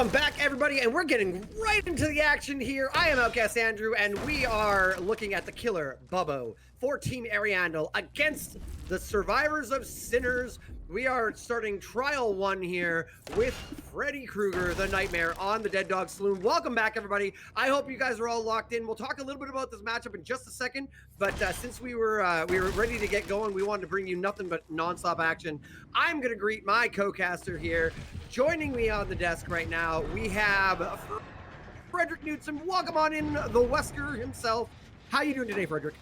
Welcome back, everybody, and we're getting right into the action here. I am OutcastAndrew, and we are looking at the killer, Bubbo, for Team Ariandel against the survivors of Sinners. We are starting Trial 1 here with Freddy Krueger, the Nightmare, on the Dead Dog Saloon. Welcome back, everybody. I hope you guys are all locked in. We'll talk a little bit about this matchup in just a second, but since we were ready to get going, we wanted to bring you nothing but nonstop action. I'm going to greet my co-caster here. Joining me on the desk right now, we have Fredrik Knudsen. Welcome on in, the Wesker himself. How you doing today, Fredrik?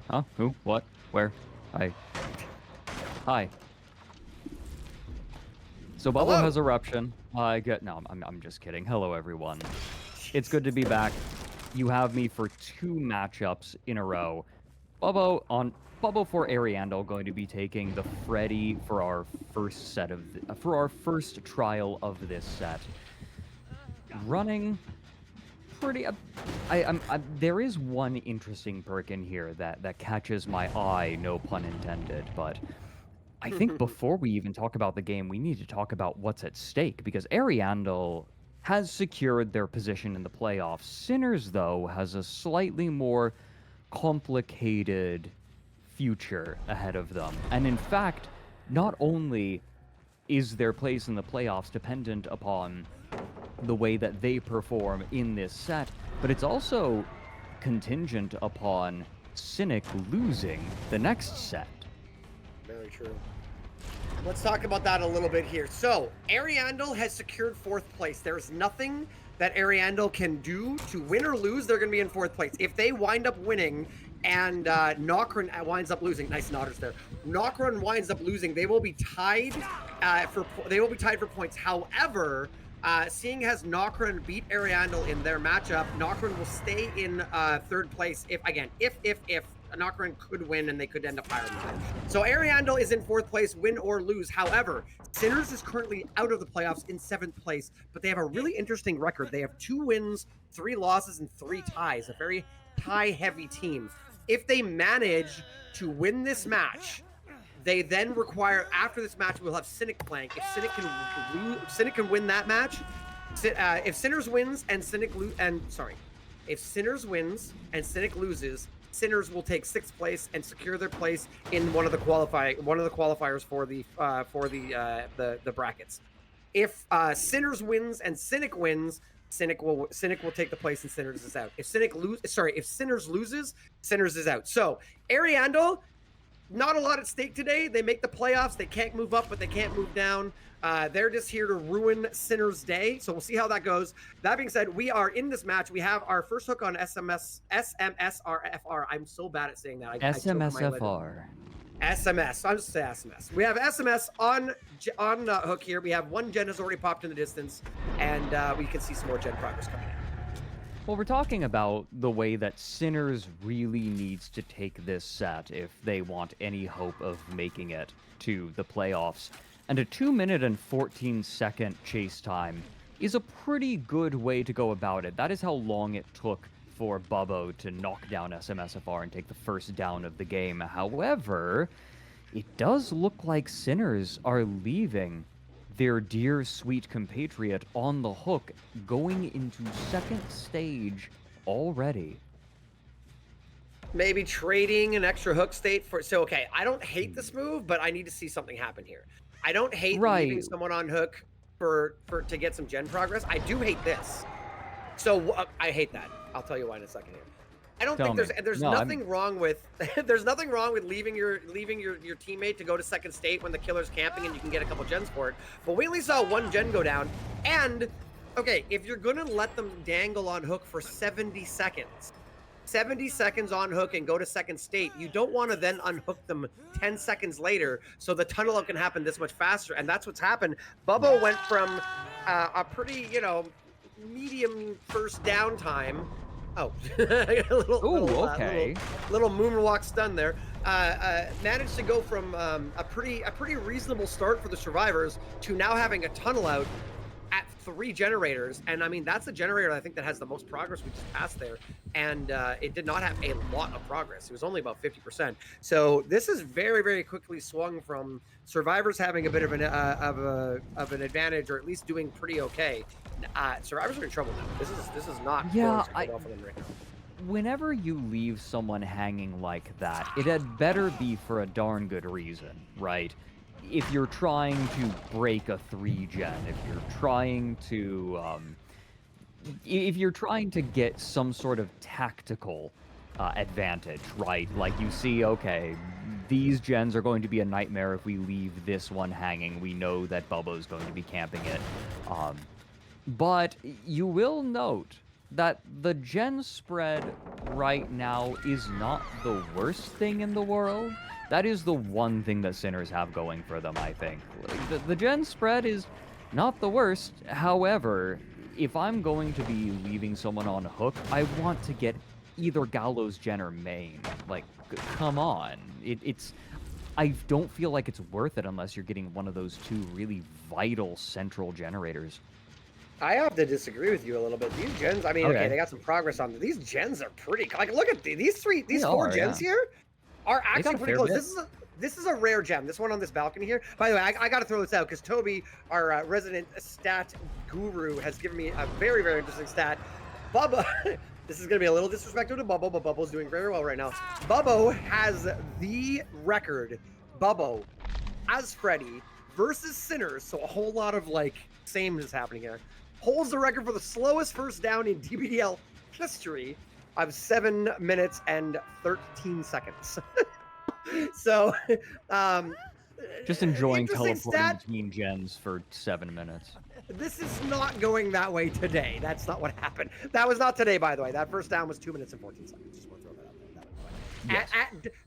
Huh? Who? What? Where? Hi. So Bubbo has eruption. I'm just kidding. Hello, everyone. It's good to be back. You have me for 2 matchups in a row. Bubbo for Ariandel going to be taking the Freddy for our first set of for our first trial of this set. Running pretty. There is one interesting perk in here that catches my eye, no pun intended, but I think before we even talk about the game, we need to talk about what's at stake, because Ariandel has secured their position in the playoffs. Sinners, though, has a slightly more complicated future ahead of them. And in fact, not only is their place in the playoffs dependent upon the way that they perform in this set, but it's also contingent upon Cynic losing the next set. Very true. Let's talk about that a little bit here. So, Ariandel has secured 4th place. There's nothing that Ariandel can do to win or lose. They're going to be in 4th place. If they wind up winning and Nokran winds up losing, nice nodders there. Nokran winds up losing, they will be tied for points. However, seeing as Nokran beat Ariandel in their matchup, Nokran will stay in 3rd place if Nokran could win and they could end up higher than that. So Ariandel is in 4th place, win or lose. However, Sinners is currently out of the playoffs in 7th place, but they have a really interesting record. They have 2 wins, 3 losses, and 3 ties. A very tie-heavy team. If they manage to win this match, they then require, after this match, we'll have Cynic playing. If Cynic can win that match, if Sinners wins and if Sinners wins and Cynic loses, Sinners will take 6th place and secure their place in one of the qualifiers for the brackets. If Sinners wins and Cynic wins, Cynic will take the place and Sinners is out. If Sinners loses, Sinners is out. So Ariandel, not a lot at stake today. They make the playoffs. They can't move up, but they can't move down. They're just here to ruin Sinners' day. So we'll see how that goes. That being said, we are in this match. We have our first hook on SMSRFR. I'm so bad at saying that. SMSFR. SMS. I'll just say SMS. We have SMS on hook here. We have 1 gen has already popped in the distance, and we can see some more gen progress coming in. Well, we're talking about the way that Sinners really needs to take this set if they want any hope of making it to the playoffs. And a 2-minute and 14-second chase time is a pretty good way to go about it. That is how long it took for Bubbo to knock down SMSFR and take the first down of the game. However, it does look like Sinners are leaving their dear sweet compatriot on the hook, going into 2nd stage already. Maybe trading an extra hook state for... So, okay, I don't hate this move, but I need to see something happen here. I don't hate leaving someone on hook to get some gen progress. I do hate this. So, I hate that. I'll tell you why in a second here. I don't think there's nothing wrong with there's nothing wrong with leaving your teammate to go to 2nd state when the killer's camping and you can get a couple gens for it. But we only saw 1 gen go down. And okay, if you're gonna let them dangle on hook for 70 seconds on hook and go to 2nd state, you don't want to then unhook them 10 seconds later so the tunnel up can happen this much faster. And that's what's happened. Bubbo went from a pretty, medium first down time. Oh, a little moonwalk stun there. Managed to go from a pretty reasonable start for the survivors to now having a tunnel out 3 generators, and I mean that's a generator I think that has the most progress we just passed there, and it did not have a lot of progress. It was only about 50%. So this is very, very quickly swung from survivors having a bit of an advantage, or at least doing pretty okay. Survivors are in trouble now. This is not going so well for them right now. Whenever you leave someone hanging like that, it had better be for a darn good reason, right? If you're trying to break a 3-gen, if you're trying to get some sort of tactical advantage, right? Like you see, okay, these gens are going to be a nightmare if we leave this one hanging. We know that Bubbo's going to be camping it. But you will note that the gen spread right now is not the worst thing in the world. That is the one thing that Sinners have going for them, I think. The gen spread is not the worst. However, if I'm going to be leaving someone on hook, I want to get either Gallows gen or main. Like, come on. I don't feel like it's worth it unless you're getting one of those 2 really vital central generators. I have to disagree with you a little bit. These gens, I mean, okay, they got some progress on them. These gens are pretty, like, look at these 4 gens here are actually pretty close. This is a rare gem. This one on this balcony here. By the way, I got to throw this out because Toby, our resident stat guru, has given me a very, very interesting stat. Bubba, this is going to be a little disrespectful to Bubbo, but Bubbo's doing very well right now. Bubbo has the record, Bubbo, as Freddy versus Sinners, so a whole lot of, like, sameness happening here. Holds the record for the slowest first down in DBDL history of 7 minutes and 13 seconds. So, just enjoying teleporting between gens for 7 minutes. This is not going that way today. That's not what happened. That was not today, by the way. That first down was 2 minutes and 14 seconds. Just want to throw that out there. Yes.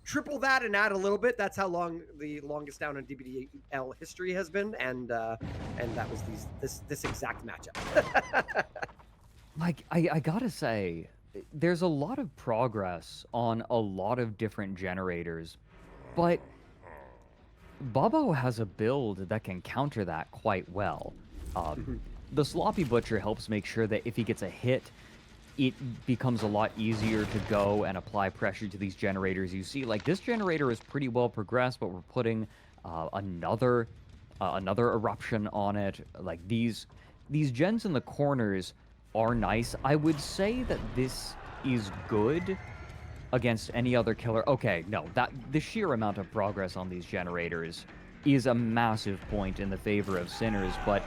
Triple that and add a little bit. That's how long the longest down in DBDL history has been, and that was this exact matchup. Like I gotta say, there's a lot of progress on a lot of different generators, but Bubbo has a build that can counter that quite well. The Sloppy Butcher helps make sure that if he gets a hit, it becomes a lot easier to go and apply pressure to these generators. You see, like, this generator is pretty well progressed, but we're putting another eruption on it. Like, these gens in the corners are nice. I would say that this is good against any other killer. Okay, no, the sheer amount of progress on these generators is a massive point in the favor of Sinners, but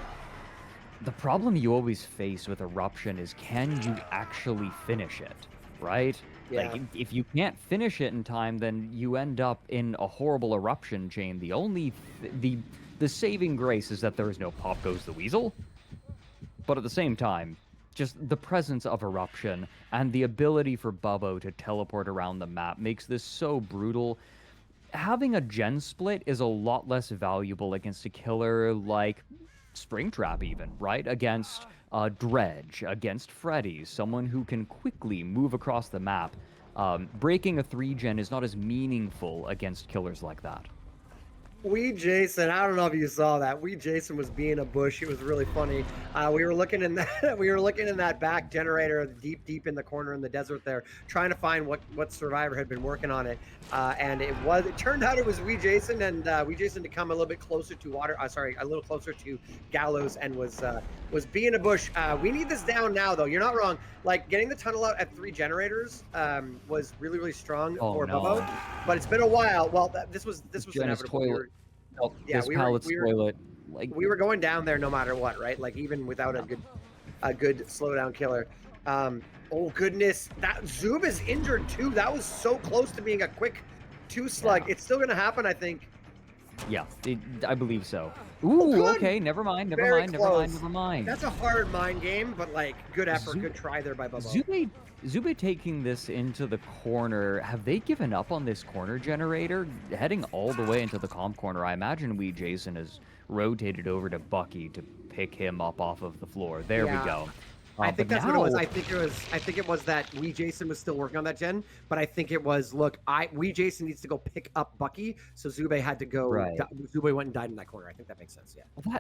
the problem you always face with Eruption is, can you actually finish it, right? Yeah. Like, if you can't finish it in time, then you end up in a horrible Eruption chain. The only the saving grace is that there is no Pop Goes the Weasel, but at the same time, just the presence of Eruption and the ability for Bubbo to teleport around the map makes this so brutal. Having a gen split is a lot less valuable against a killer like Springtrap even, right? Against Dredge, against Freddy, someone who can quickly move across the map. Breaking a 3-gen is not as meaningful against killers like that. Jason, I don't know if you saw that. Jason was being a bush. It was really funny. We were looking in that back generator deep in the corner in the desert there, trying to find what survivor had been working on it. And it turned out it was Jason, and Jason to come a little bit closer to a little closer to Gallows, and was being a bush. We need this down now, though. You're not wrong. Like, getting the tunnel out at 3 generators was really, really strong for Bubbo. But it's been a while. Well, this was inevitable. This pallet's toilet. Like, we were going down there no matter what, right? Like, even without a good slowdown killer. Oh goodness, that Zoob is injured too. That was so close to being a quick 2 slug. Yeah. It's still gonna happen, I think. Yeah, I believe so. Ooh, okay, never mind. That's a hard mind game, but, like, good effort, good try there by Bubbo. Zube taking this into the corner. Have they given up on this corner generator? Heading all the way into the comp corner, I imagine Jason has rotated over to Bucky to pick him up off of the floor. There we go. I think that's what it was. I think it was that Jason was still working on that gen, but I think it was, look, Jason needs to go pick up Bucky, so Zube had to go. Right. Zube went and died in that corner. I think that makes sense. Yeah. Well,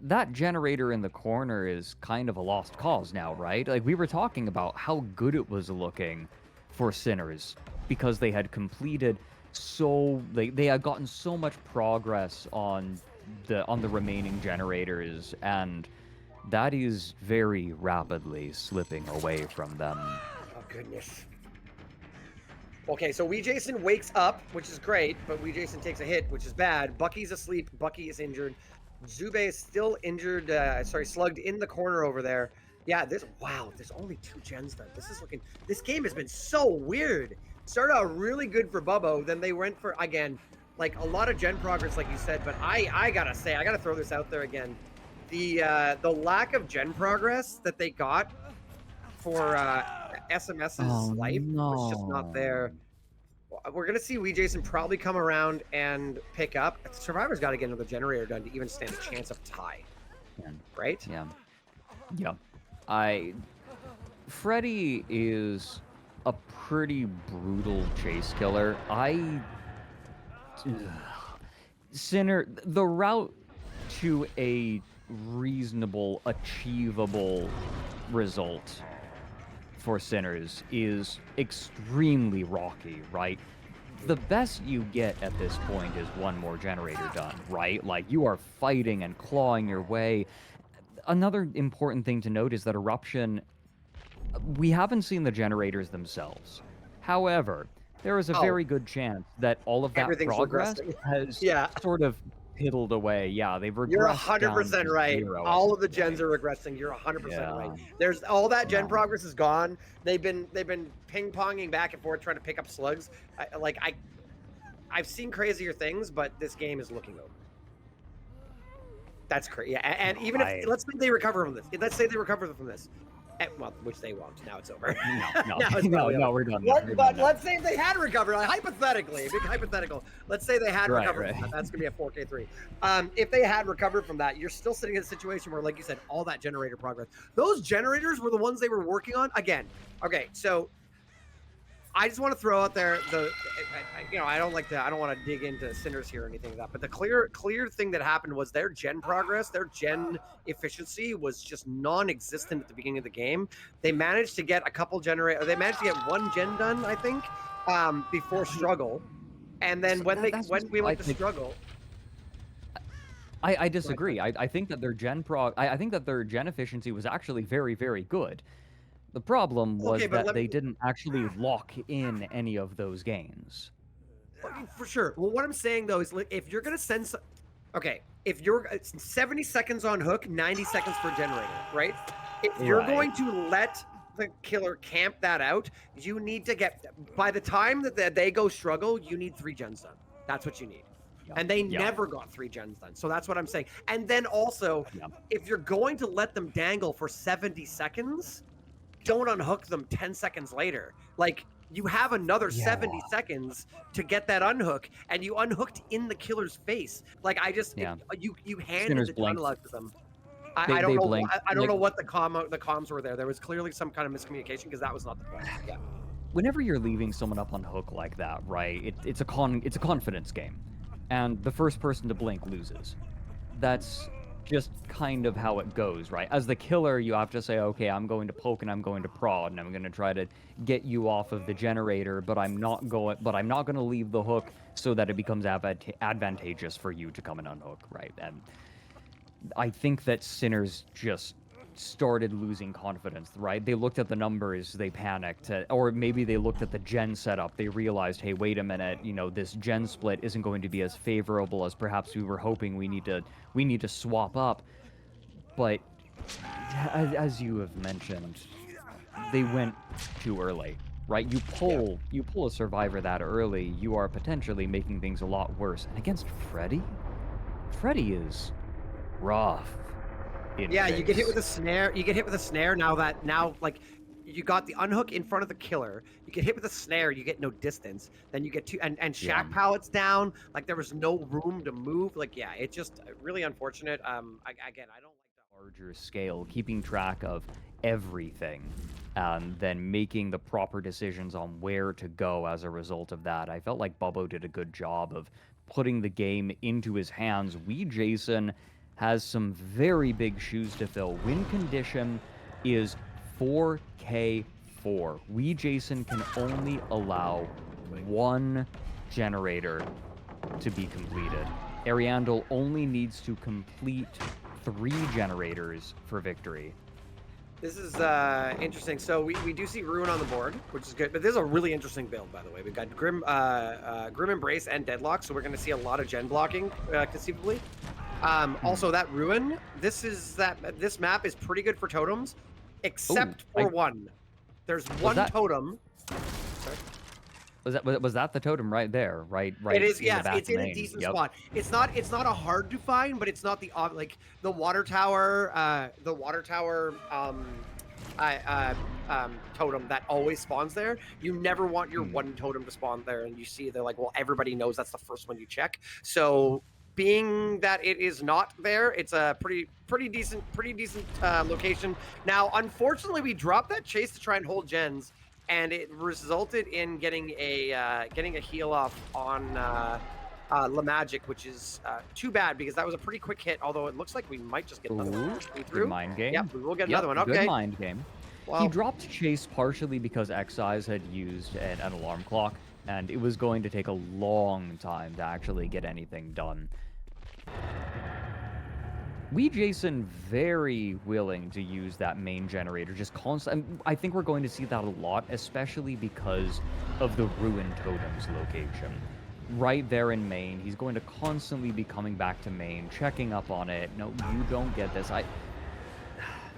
that generator in the corner is kind of a lost cause now, right? Like, we were talking about how good it was looking for Sinners because they had completed they had gotten so much progress on the remaining generators, and that is very rapidly slipping away from them. Oh, goodness. Okay, so Jason wakes up, which is great, but Jason takes a hit, which is bad. Bucky's asleep. Bucky is injured. Zube is still injured, slugged in the corner over there. Yeah, there's only 2 gens done. This game has been so weird. Started out really good for Bubbo, then they went for, again, like a lot of gen progress, like you said, but I gotta say, I gotta throw this out there again. The lack of gen progress that they got for SMS's life was just not there. We're gonna see Jason probably come around and pick up. Survivor's got to get another generator done to even stand a chance of tie, right? Yeah. Freddy is a pretty brutal chase killer. Sinner, the route to a reasonable, achievable result for Sinners is extremely rocky, right? The best you get at this point is one more generator done, right? Like, you are fighting and clawing your way. Another important thing to note is that Eruption, we haven't seen the generators themselves. However, there is a very good chance that all of that progress has sort of piddled away. Yeah, they've regressed. You're 100% right. All of the gens are regressing. You're 100% right. There's all that gen progress is gone. They've been ping-ponging back and forth trying to pick up slugs. I've seen crazier things, but this game is looking over. That's crazy. Yeah, and even if let's say they recover from this. Let's say they recover from this. Well, which they won't. Now it's over. No, we're done. But let's say if they had recovered, like, hypothetically, big hypothetical. Let's say they had recovered from that. That's gonna be a 4K3. If they had recovered from that, you're still sitting in a situation where, like you said, all that generator progress. Those generators were the ones they were working on. Again, okay, so I just want to throw out there I don't want to dig into Sinners here or anything like that, but the clear thing that happened was their gen progress, their gen efficiency was just non-existent at the beginning of the game. They managed to get they managed to get 1 gen done, I think, before struggle, and then when we went to struggle. I disagree. I think that their I think that their gen efficiency was actually very, very good. The problem was that they didn't actually lock in any of those gains. For sure. Well, what I'm saying, though, is if you're going to send... if you're 70 seconds on hook, 90 seconds for generator, right? If you're going to let the killer camp that out, you need to get... By the time that they go struggle, you need 3 gens done. That's what you need. And they never got 3 gens done. So that's what I'm saying. And then also, if you're going to let them dangle for 70 seconds... don't unhook them 10 seconds later. Like, you have another 70 seconds to get that unhook, and you unhooked in the killer's face. Like, you handed the unlock to them. I don't know what the comms were there. There was clearly some kind of miscommunication because that was not the point. Yeah. Whenever you're leaving someone up on hook like that, right? It's a confidence game, and the first person to blink loses. That's just kind of how it goes, right? As the killer, you have to say, okay, I'm going to poke and I'm going to prod and I'm going to try to get you off of the generator, but I'm not going to leave the hook so that it becomes advantageous for you to come and unhook, right? And I think that Sinners just started losing confidence, right? They looked at the numbers, they panicked, or maybe they looked at the gen setup, they realized, hey, wait a minute, this gen split isn't going to be as favorable as perhaps we were hoping. We need to swap up. But as you have mentioned, they went too early, right? You pull a survivor that early, you are potentially making things a lot worse. And against Freddy is rough. You get hit with a snare. Now, like, you got the unhook in front of the killer. You get hit with a snare. You get no distance. Then you get and shack pallets down. Like, there was no room to move. Like, it's just really unfortunate. I don't like the larger scale, keeping track of everything, and then making the proper decisions on where to go as a result of that. I felt like Bubbo did a good job of putting the game into his hands. Jason has some very big shoes to fill. Win condition is 4K4. We, Jason, can only allow one generator to be completed. Ariandel only needs to complete 3 generators for victory. This is interesting. So we do see Ruin on the board, which is good. But this is a really interesting build, by the way. We've got Grim Embrace and Deadlock, so we're going to see a lot of gen blocking, conceivably. Also, that Ruin, this map is pretty good for totems, except for one. There's one totem. Sorry. Was that the totem right there? Right. It is. Yes, it's in main. a decent spot. It's not a hard to find, but it's not the like the water tower. Totem that always spawns there. You never want your one totem to spawn there, and you see they're like, well, everybody knows that's the first one you check. So, being that it is not there, it's a pretty decent location. Now, unfortunately, we dropped that chase to try and hold gens, and it resulted in getting a heal off on LeMagic, which is too bad because that was a pretty quick hit. Although it looks like we might just get another one. Good mind game. Yep, we will get another one. Okay. Good mind game. Well, he dropped chase partially because Excise had used an alarm clock, and it was going to take a long time to actually get anything done. We, Jason, very willing to use that main generator, just constant. I think we're going to see that a lot, especially because of the Ruin Totem's location. Right there in main, he's going to constantly be coming back to main, checking up on it. No, you don't get this.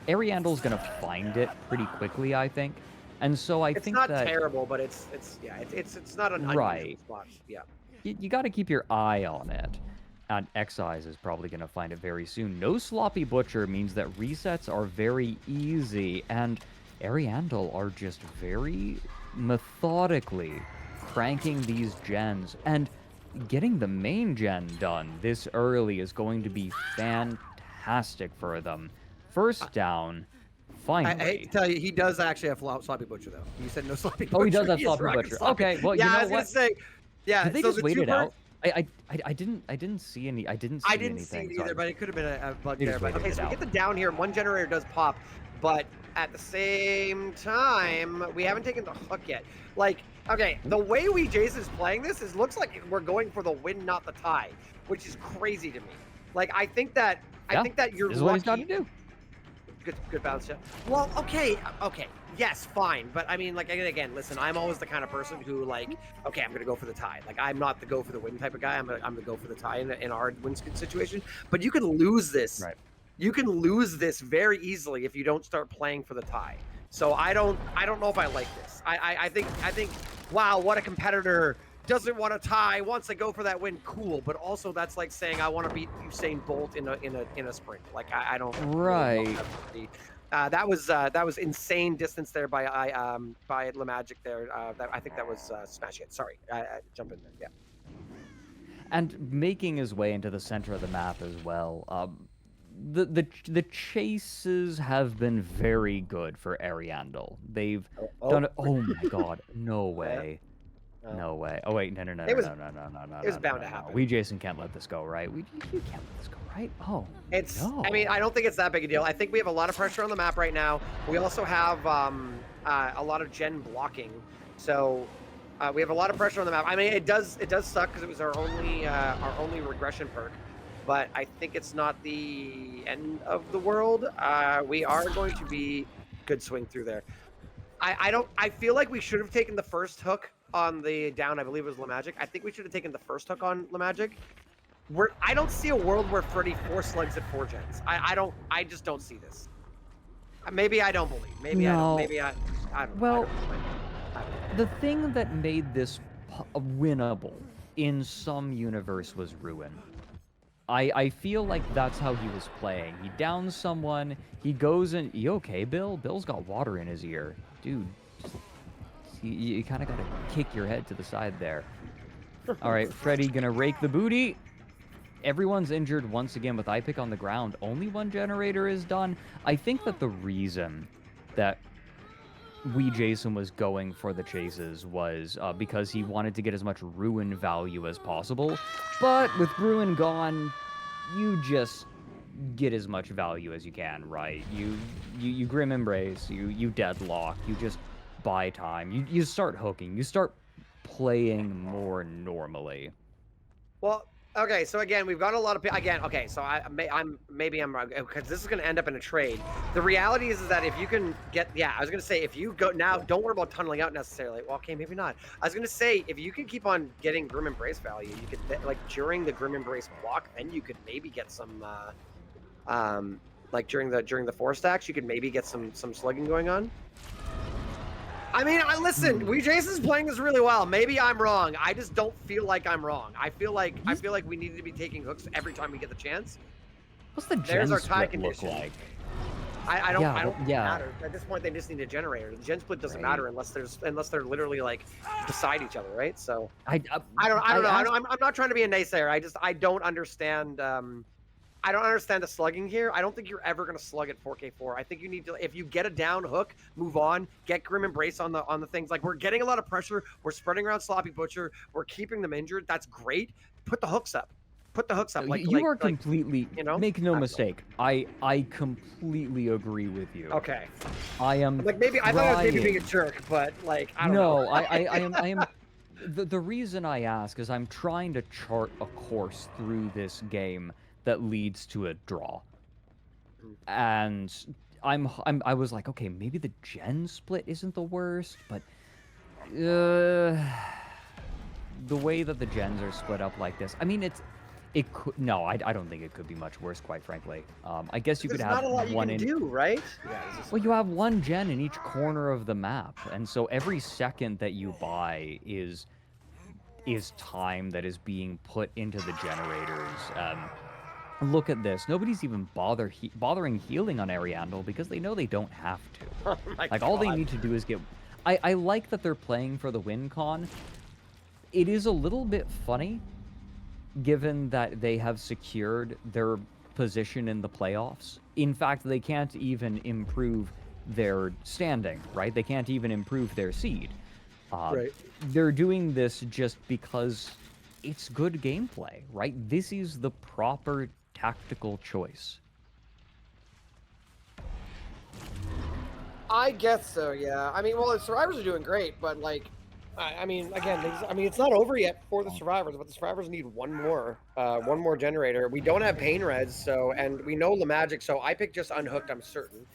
Ariandel's going to find it pretty quickly, I think. And so I think that... It's not terrible, but it's not an unusual spot. Yeah. You got to keep your eye on it. And Excise is probably going to find it very soon. No Sloppy Butcher means that resets are very easy, and Ariandel are just very methodically cranking these gens, and getting the main gen done this early is going to be fantastic for them. First down, finally. I hate to tell you, he does actually have Sloppy Butcher, though. You said no Sloppy Butcher. Oh, he does have Sloppy Butcher. Okay, well, yeah, you know I was going to say, yeah. Did they so just wait it out? I didn't see any. I didn't see anything. I didn't see it either, but it could have been a bug They there. just But, waited okay, it so we out. get the down here. One generator does pop, but at the same time, we haven't taken the hook yet. Like, okay, the way Jason's playing this looks like we're going for the win, not the tie, which is crazy to me. Like, I think that you're This is what he's got to do. Good bounce, yeah. Well, okay, yes, fine, but I mean, like, again, listen, I'm always the kind of person who, like, okay, I'm gonna go for the tie. Like, I'm not the go for the win type of guy. I'm gonna go for the tie in our win situation. But you can lose this. Right. You can lose this very easily if you don't start playing for the tie. So I don't know if I like this. I think, wow, what a competitor. Doesn't want to tie, wants to go for that win. Cool, but also that's like saying I want to beat Usain Bolt in a sprint. Like I don't. Right. That was insane distance there by LeMagic there. I think that was smash hit. Sorry, jump in there. Yeah. And making his way into the center of the map as well. The chases have been very good for Ariandel. They've done it. Oh my god, no way. No way. Oh wait, no. It was bound to happen. We, Jason, can't let this go, right? You can't let this go, right? Oh, no. I mean, I don't think it's that big a deal. I think we have a lot of pressure on the map right now. We also have a lot of gen blocking, so we have a lot of pressure on the map. I mean, it does suck because it was our only regression perk, but I think it's not the end of the world. We are going to be good swing through there. I feel like we should have taken the first hook on the down. I believe it was LeMagic. I think we should have taken the first hook on LeMagic. I don't see a world where Freddy 4 slugs at 4 gens. I just don't see this. Maybe I don't believe. Maybe no. I don't. Maybe I don't. Well, the thing that made this winnable in some universe was Ruin. I feel like that's how he was playing. He downs someone, he goes in. You okay, Bill? Bill's got water in his ear. Dude, you kind of got to kick your head to the side there. All right, Freddy gonna rake the booty. Everyone's injured once again with iPick on the ground. Only one generator is done. I think that the reason that Jason was going for the chases was because he wanted to get as much Ruin value as possible. But with Ruin gone, you just get as much value as you can, right? You Grim Embrace, you deadlock, you just buy time, you start hooking, you start playing more normally. Well, okay, so again, we've got a lot of again. Okay, so maybe I'm wrong because this is going to end up in a trade. The reality is that if you can get, I was going to say if you go now, don't worry about tunneling out necessarily. Well, okay, maybe not. I was going to say if you can keep on getting Grim Embrace value, you could like during the Grim Embrace block, then you could maybe get some, like during the 4 stacks, you could maybe get some slugging going on. I mean, listen, Jason's playing this really well. Maybe I'm wrong. I just don't feel like I'm wrong. I feel like we need to be taking hooks every time we get the chance. What's the There's gen our tie split condition. look like? I don't matter. At this point they just need a generator. The gen split doesn't matter unless they're literally like beside each other, right? So I don't know. I'm not trying to be a naysayer. I don't understand I don't understand the slugging here. I don't think you're ever going to slug at 4K4. I think you need to, if you get a down hook, move on, get Grim Embrace on the things. Like, we're getting a lot of pressure. We're spreading around Sloppy Butcher. We're keeping them injured. That's great. Put the hooks up. Put the hooks up. You are completely, you know? Make no mistake. I completely agree with you. Okay. I am like maybe I thought I was maybe being a jerk, but like I don't know. No, I am the reason I ask is I'm trying to chart a course through this game that leads to a draw. And I was like, okay, maybe the gen split isn't the worst, but the way that the gens are split up like this, I mean, it could, no, I don't think it could be much worse, quite frankly. I guess you could have not a lot one you can do, right? Yeah, well, you have one gen in each corner of the map, and so every second that you buy is time that is being put into the generators. Look at this. Nobody's even bothering healing on Ariandel because they know they don't have to. Oh my like, God. all they need to do is get... I like that they're playing for the win con. It is a little bit funny, given that they have secured their position in the playoffs. In fact, they can't even improve their standing, right? They can't even improve their seed. Right. They're doing this just because it's good gameplay, right? This is the proper tactical choice. I guess so, yeah. I mean, well, the survivors are doing great, but like, I mean, again, it's not over yet for the survivors, but the survivors need one more generator. We don't have pain reds, so, and we know LaMagic, so I picked just unhooked, I'm certain.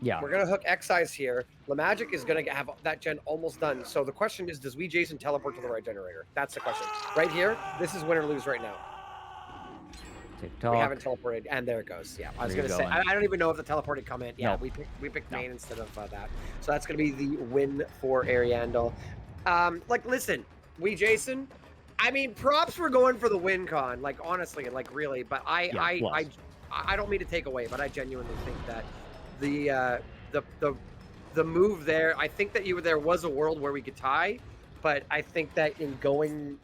Yeah. We're gonna hook Excise here. LaMagic is gonna have that gen almost done. So the question is, does Jason teleport to the right generator? That's the question. Right here, this is win or lose right now. TikTok. We haven't teleported, and there it goes. Yeah, I was gonna say, I don't even know if the teleported come in. Yeah, No. we picked main instead of that. So that's gonna be the win for Ariandel. Like, listen, Jason. I mean, props for going for the win con. Like, honestly, like really. But I don't mean to take away, but I genuinely think that the move there. I think that there was a world where we could tie, but I think that in going.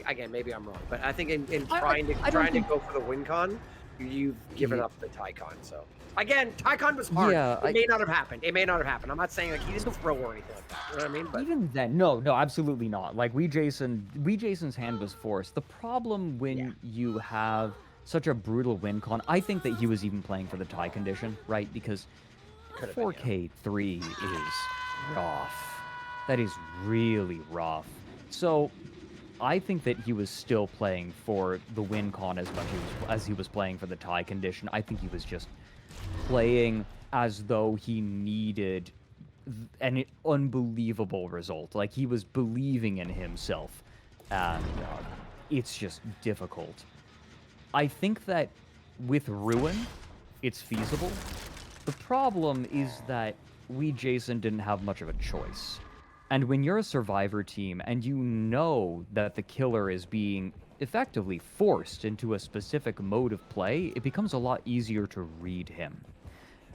Again, maybe I'm wrong, but I think in trying to go for the win con, you've given up the tie con. So again, tie con was hard. Yeah, it may not have happened. It may not have happened. I'm not saying like he didn't throw or anything like that. You know what I mean? But even then, no, absolutely not. Like Jason's hand was forced. The problem when you have such a brutal win con, I think that he was even playing for the tie condition, right? Because 4K3 is rough. That is really rough. So I think that he was still playing for the win con as much as he was playing for the tie condition. I think he was just playing as though he needed an unbelievable result. Like, he was believing in himself. And it's just difficult. I think that with Ruin, it's feasible. The problem is that Jason didn't have much of a choice. And when you're a survivor team and you know that the killer is being effectively forced into a specific mode of play, it becomes a lot easier to read him.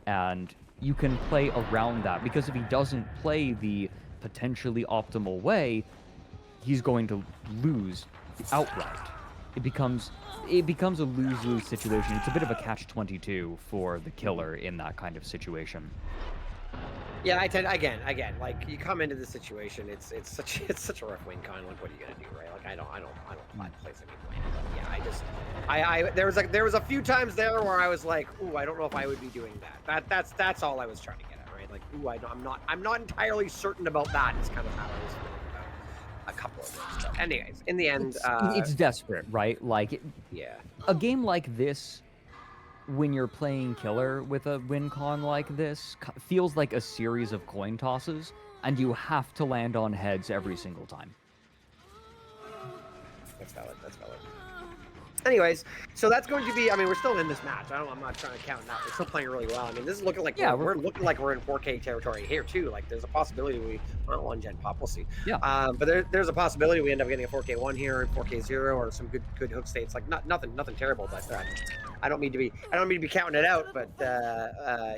And you can play around that, because if he doesn't play the potentially optimal way, he's going to lose outright. It becomes a lose-lose situation. It's a bit of a catch-22 for the killer in that kind of situation. Yeah, I tend again, like you come into the situation, it's such a rough win con. Like, what are you gonna do, right? Like, I don't place any blame. But yeah, there was a few times there where I was like, ooh, I don't know if I would be doing that. That's all I was trying to get at, right? Like, ooh, I'm not entirely certain about that. Is kind of how I was feeling about a couple of those. But anyways, in the end, it's desperate, right? Like, yeah, a game like this, when you're playing killer with a win con like this, feels like a series of coin tosses, and you have to land on heads every single time. that's valid. That's valid. Anyways, so that's going to be. I mean, we're still in this match. I'm not trying to count that. We're still playing really well. I mean, this is looking like we're looking like we're in 4K territory here too. Like, there's a possibility we on Gen Pop. We'll see. Yeah. But there's a possibility we end up getting a 4K1 here, 4K0, or some good hook states. Like, nothing terrible, but I don't mean to be counting it out. But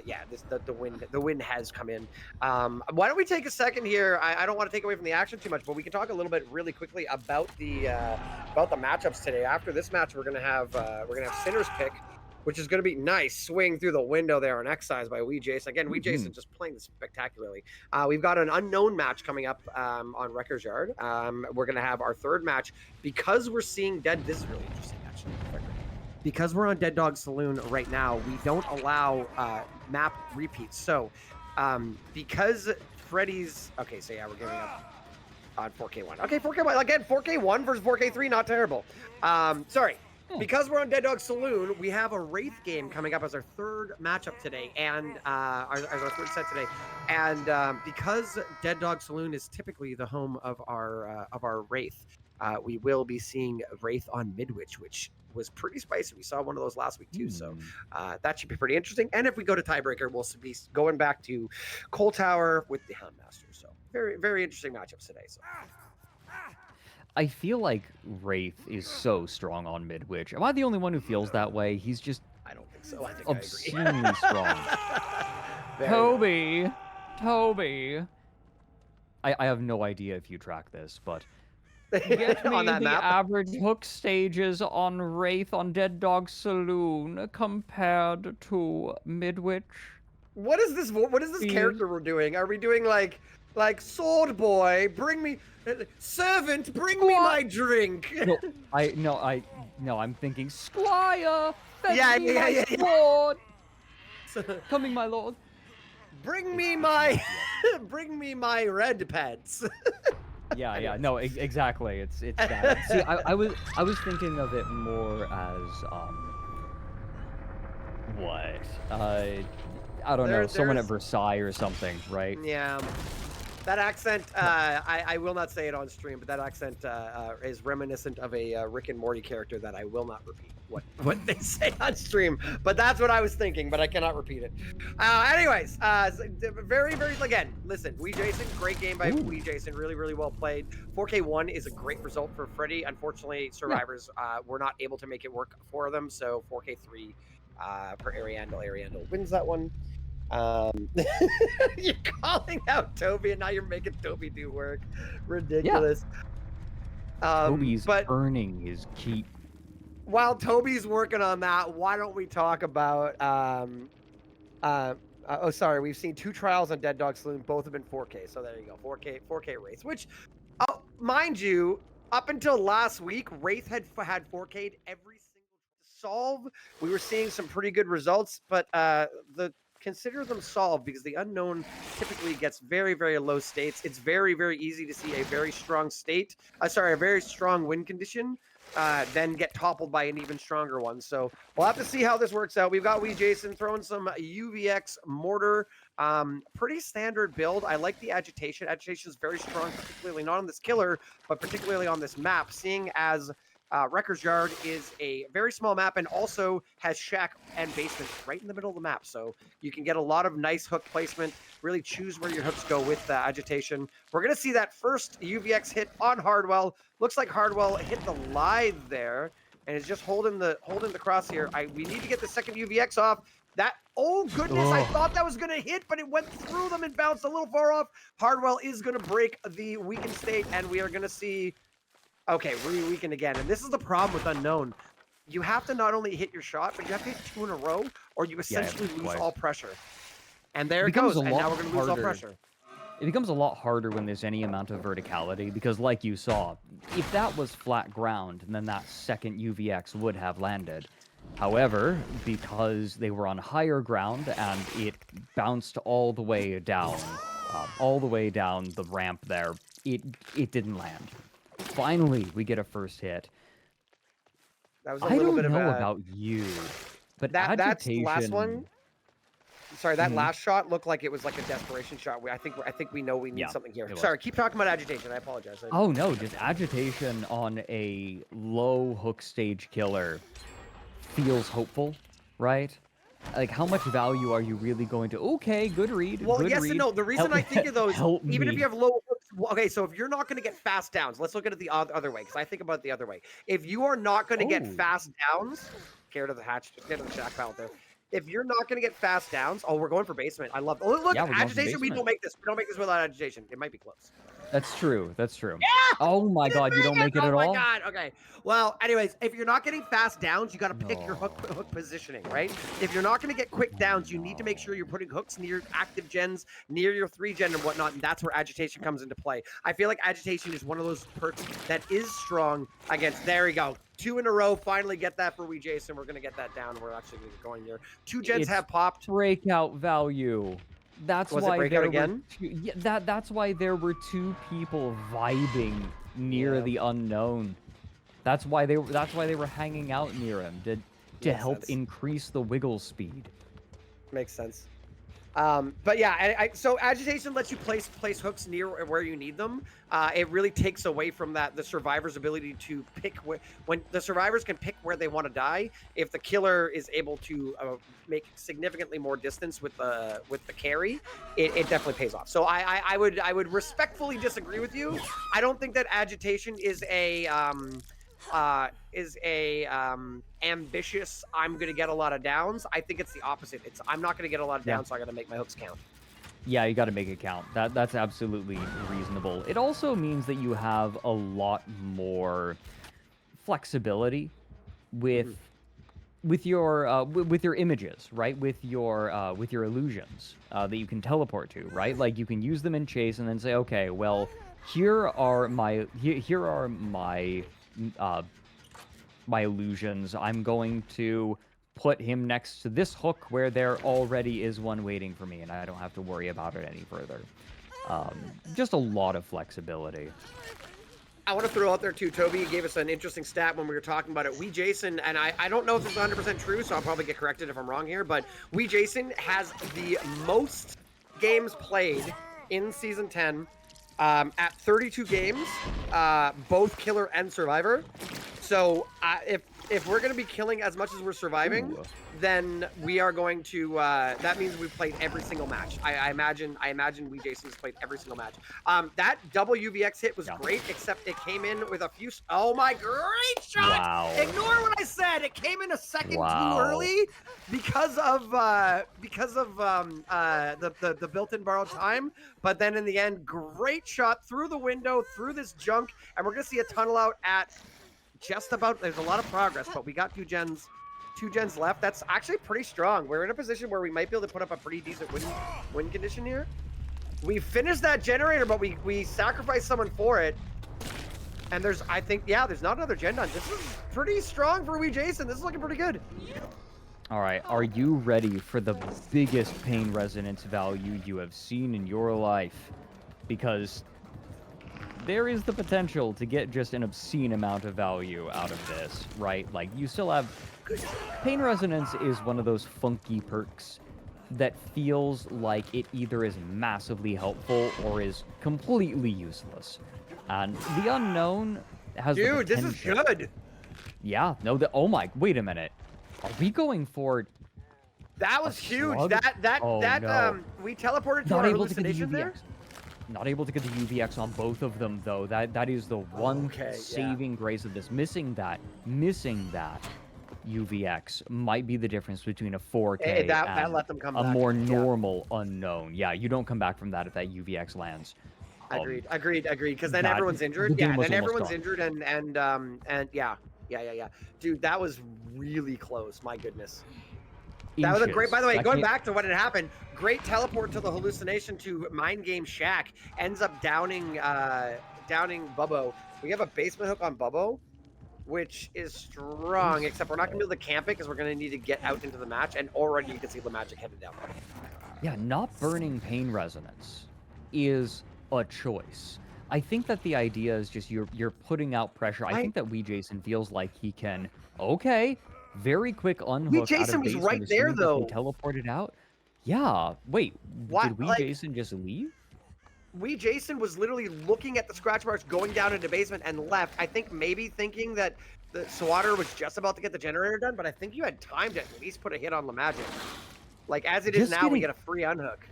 yeah, the win has come in. Why don't we take a second here? I don't want to take away from the action too much, but we can talk a little bit really quickly about the matchups today. After this match, we're gonna have Sinner's pick, which is gonna be nice. Swing through the window there on X-Size by Jason. Again, Jason just playing this spectacularly. We've got an unknown match coming up on Wrecker's Yard. We're gonna have our third match because we're seeing dead. This is really interesting, actually. Because we're on Dead Dog Saloon right now, we don't allow map repeats. So because Freddy's okay, so yeah, we're giving up on 4K1. Okay, 4K1 again, 4K1 versus 4K3, not terrible. Sorry. Because we're on Dead Dog Saloon, we have a Wraith game coming up as our third matchup today, and our third set today. And because Dead Dog Saloon is typically the home of our Wraith, we will be seeing Wraith on Midwich, which was pretty spicy. We saw one of those last week too, so that should be pretty interesting. And if we go to tiebreaker, we'll be going back to Coal Tower with the Houndmaster. So very, very interesting matchups today. So. I feel like Wraith is so strong on Midwich. Am I the only one who feels that way? He's just I don't think so. I think obscenely strong. Toby. I have no idea if you track this, but get me on that the map? average hook stages on Wraith on Dead Dog Saloon compared to Midwich. What is this? What is this character we're doing? Are we doing like Sword Boy? Bring me servant. Bring me my drink. I'm thinking Squire. Yeah. Lord. Coming, my lord. Bring me my red pets. Yeah. No, exactly. It's that. See, I was thinking of it more as I don't know, someone at Versailles or something, right? Yeah. That accent, I will not say it on stream, but that accent is reminiscent of a Rick and Morty character that I will not repeat what they say on stream. But that's what I was thinking, but I cannot repeat it. Anyways, very, very, again, listen, Jason, great game by Jason, really, really well played. 4K1 is a great result for Freddy. Unfortunately, Survivors were not able to make it work for them, so 4K3 for Ariandel. Ariandel wins that one. You're calling out Toby, and now you're making Toby do work. Ridiculous. Yeah. Toby's earning his keep. While Toby's working on that, why don't we talk about we've seen 2 trials on Dead Dog Saloon, both have been 4K, so there you go. 4K Wraith, which mind you, up until last week, Wraith had 4K'd every single solve. We were seeing some pretty good results, but consider them solved because the unknown typically gets very, very low states. It's very, very easy to see a very strong a very strong win condition, then get toppled by an even stronger one. So we'll have to see how this works out. We've got Jason throwing some UVX mortar. Pretty standard build. I like the agitation. Agitation is very strong, particularly not on this killer, but particularly on this map, seeing as Wrecker's Yard is a very small map and also has shack and basement right in the middle of the map. So you can get a lot of nice hook placement, really choose where your hooks go with agitation. We're going to see that first UVX hit on Hardwell. Looks like Hardwell hit the lithe there and is just holding the crosshair. We need to get the second UVX off. Oh goodness, I thought that was going to hit, but it went through them and bounced a little far off. Hardwell is going to break the weakened state, and we are going to see re-weakened again. And this is the problem with Unknown. You have to not only hit your shot, but you have to hit 2 in a row, or you essentially lose all pressure. And there it becomes goes. a And lot now we're going to lose all harder. pressure. It becomes a lot harder when there's any amount of verticality, because like you saw, if that was flat ground, then that second UVX would have landed. However, because they were on higher ground and it bounced all the way down the ramp there, it didn't land. Finally, we get a first hit. That was a I little don't bit know of a... about you, but That's agitation... the last one. Sorry, that Mhm. last shot looked like it was like a desperation shot. I think we know we need Yeah, something here. it was. Sorry, keep talking about agitation. I apologize. Oh no, just agitation on a low hook stage killer feels hopeful, right? Like, how much value are you really going to... Okay, good read. Well, good yes read. and no. The reason Help- I think of those, help even if me. you have low hooks, okay, so if you're not going to get fast downs, let's look at it the other way, because I think about it the other way. If you are not going to get Oh. fast downs, get to the hatch, just get to the shack pallet there. If you're not going to get fast downs, oh, we're going for basement. I love. Oh, look, Yeah, we're going for agitation. We basement. don't make this. We don't make this without agitation. It might be close. That's true. That's true. Yeah! Oh my god, you don't make it at all? Oh my god. Okay. Well, anyways, if you're not getting fast downs, you got to pick your hook positioning, right? If you're not going to get quick downs, you need to make sure you're putting hooks near active gens, near your 3-gen and whatnot, and that's where agitation comes into play. I feel like agitation is one of those perks that is strong against... There we go. 2 in a row. Finally get that for Jason. We're going to get that down. We're actually going to get going here. 2 gens have popped. Breakout value. That's Was why it breakout there again? were two, yeah, that's why there were 2 people vibing near the unknown. That's why they were hanging out near him to help increase the wiggle speed. Makes sense. But yeah, so agitation lets you place hooks near where you need them. It really takes away from the survivor's ability to pick when the survivors can pick where they want to die. If the killer is able to make significantly more distance with the carry, it definitely pays off. So I would respectfully disagree with you. I don't think that agitation is a ambitious, I'm gonna get a lot of downs. I think it's the opposite. It's I'm not gonna get a lot of downs, so I gotta make my hooks count. Yeah, you got to make it count. That's absolutely reasonable. It also means that you have a lot more flexibility with your images, right? With your illusions that you can teleport to, right? Like, you can use them in chase and then say, okay, well, here are my illusions. I'm going to put him next to this hook where there already is one waiting for me, and I don't have to worry about it any further. Just a lot of flexibility. I want to throw out there too, Toby gave us an interesting stat when we were talking about it. Jason, and I don't know if this is 100% true, so I'll probably get corrected if I'm wrong here, but Jason has the most games played in Season 10 at 32 games, both Killer and Survivor. So if we're going to be killing as much as we're surviving, then we are going to, that means we've played every single match. I imagine Jason's played every single match. That double UVX hit was great, except it came in with a few, oh my, great shot! Wow. Ignore what I said, it came in a second too early because of the built-in borrowed time, but then in the end, great shot through the window, through this junk, and we're going to see a tunnel out at just about, there's a lot of progress, but we got 2 gens left. That's actually pretty strong. We're in a position where we might be able to put up a pretty decent win condition here. We finished that generator, but we sacrificed someone for it. And there's, I think, there's not another gen done. This is pretty strong for Jason. This is looking pretty good. All right, are you ready for the biggest pain resonance value you have seen in your life? Because there is the potential to get just an obscene amount of value out of this, right? Like, you still have... Pain Resonance is one of those funky perks that feels like it either is massively helpful or is completely useless. And the Unknown has the potential... Dude, this is good! Yeah, no, oh my, wait a minute. Are we going for... That was huge! Slug? No. We teleported to our hallucination there? Not able to get the UVX on both of them, though. That is the one saving grace of this. Missing that UVX might be the difference between a 4K that let them come a back. more normal Unknown. Yeah, you don't come back from that if that UVX lands. Agreed. Because then everyone's injured. Yeah, then everyone's injured, and yeah. Dude, that was really close. My goodness. That was a great, by the way, That going game- back to what had happened, great teleport to the hallucination to Mind Game Shack, ends up downing Bubbo. We have a basement hook on Bubbo, which is strong, except we're not going to be able to camp it because we're going to need to get out into the match, and already you can see the magic headed down. Yeah, not burning pain resonance is a choice. I think that the idea is just you're putting out pressure. I think that Jason feels like he can, okay, very quick unhook Jason out of was basement right as there, soon as he though. teleported out. Yeah, wait, What, did like- Jason just leave? Jason was literally looking at the scratch marks going down into basement and left. I think maybe thinking that the Swatter was just about to get the generator done, but I think you had time to at least put a hit on Lamagic. Like, as it is now, we get a free unhook.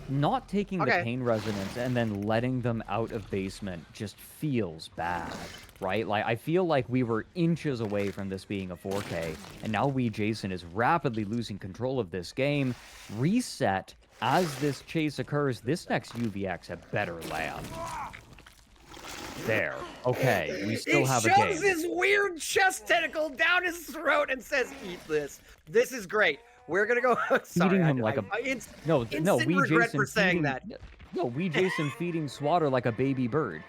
Not taking the Okay. pain resonance and then letting them out of basement just feels bad, right? Like, I feel like we were inches away from this being a 4K, and now Jason is rapidly losing control of this game. Reset as this chase occurs. This next UVX had better land. There. Okay, we still have a He game. shoves his weird chest tentacle down his throat and says, "Eat this. This is great. We're gonna go." Sorry, Feeding him like a no, instant regret Jason for saying feeding, that. No, Jason feeding Swatter like a baby bird.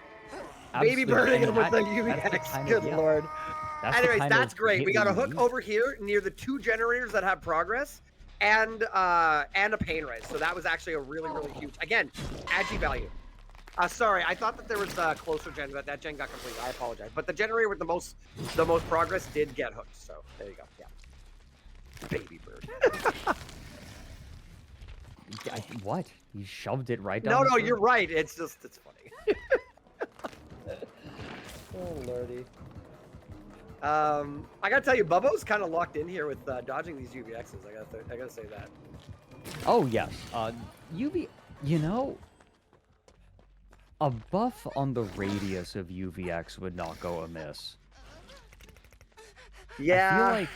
Baby birding him with the That's the UVX. kind Good of- yeah. lord. That's the Anyways, kind that's of great. hit We got a we hook need. over here near the 2 generators that have progress, and a pain res. So that was actually a really, really huge. Again, agi value. Sorry, I thought that there was a closer gen, but that gen got completed. I apologize. But the generator with the most progress did get hooked. So there you go. Yeah. Baby bird. What? He shoved it right down. No, his no, throat? you're right. It's funny. Oh lordy. I gotta tell you, Bubbo's kind of locked in here with dodging these UVXs. I gotta say that. Oh yes. UV. You know, a buff on the radius of UVX would not go amiss. Yeah. I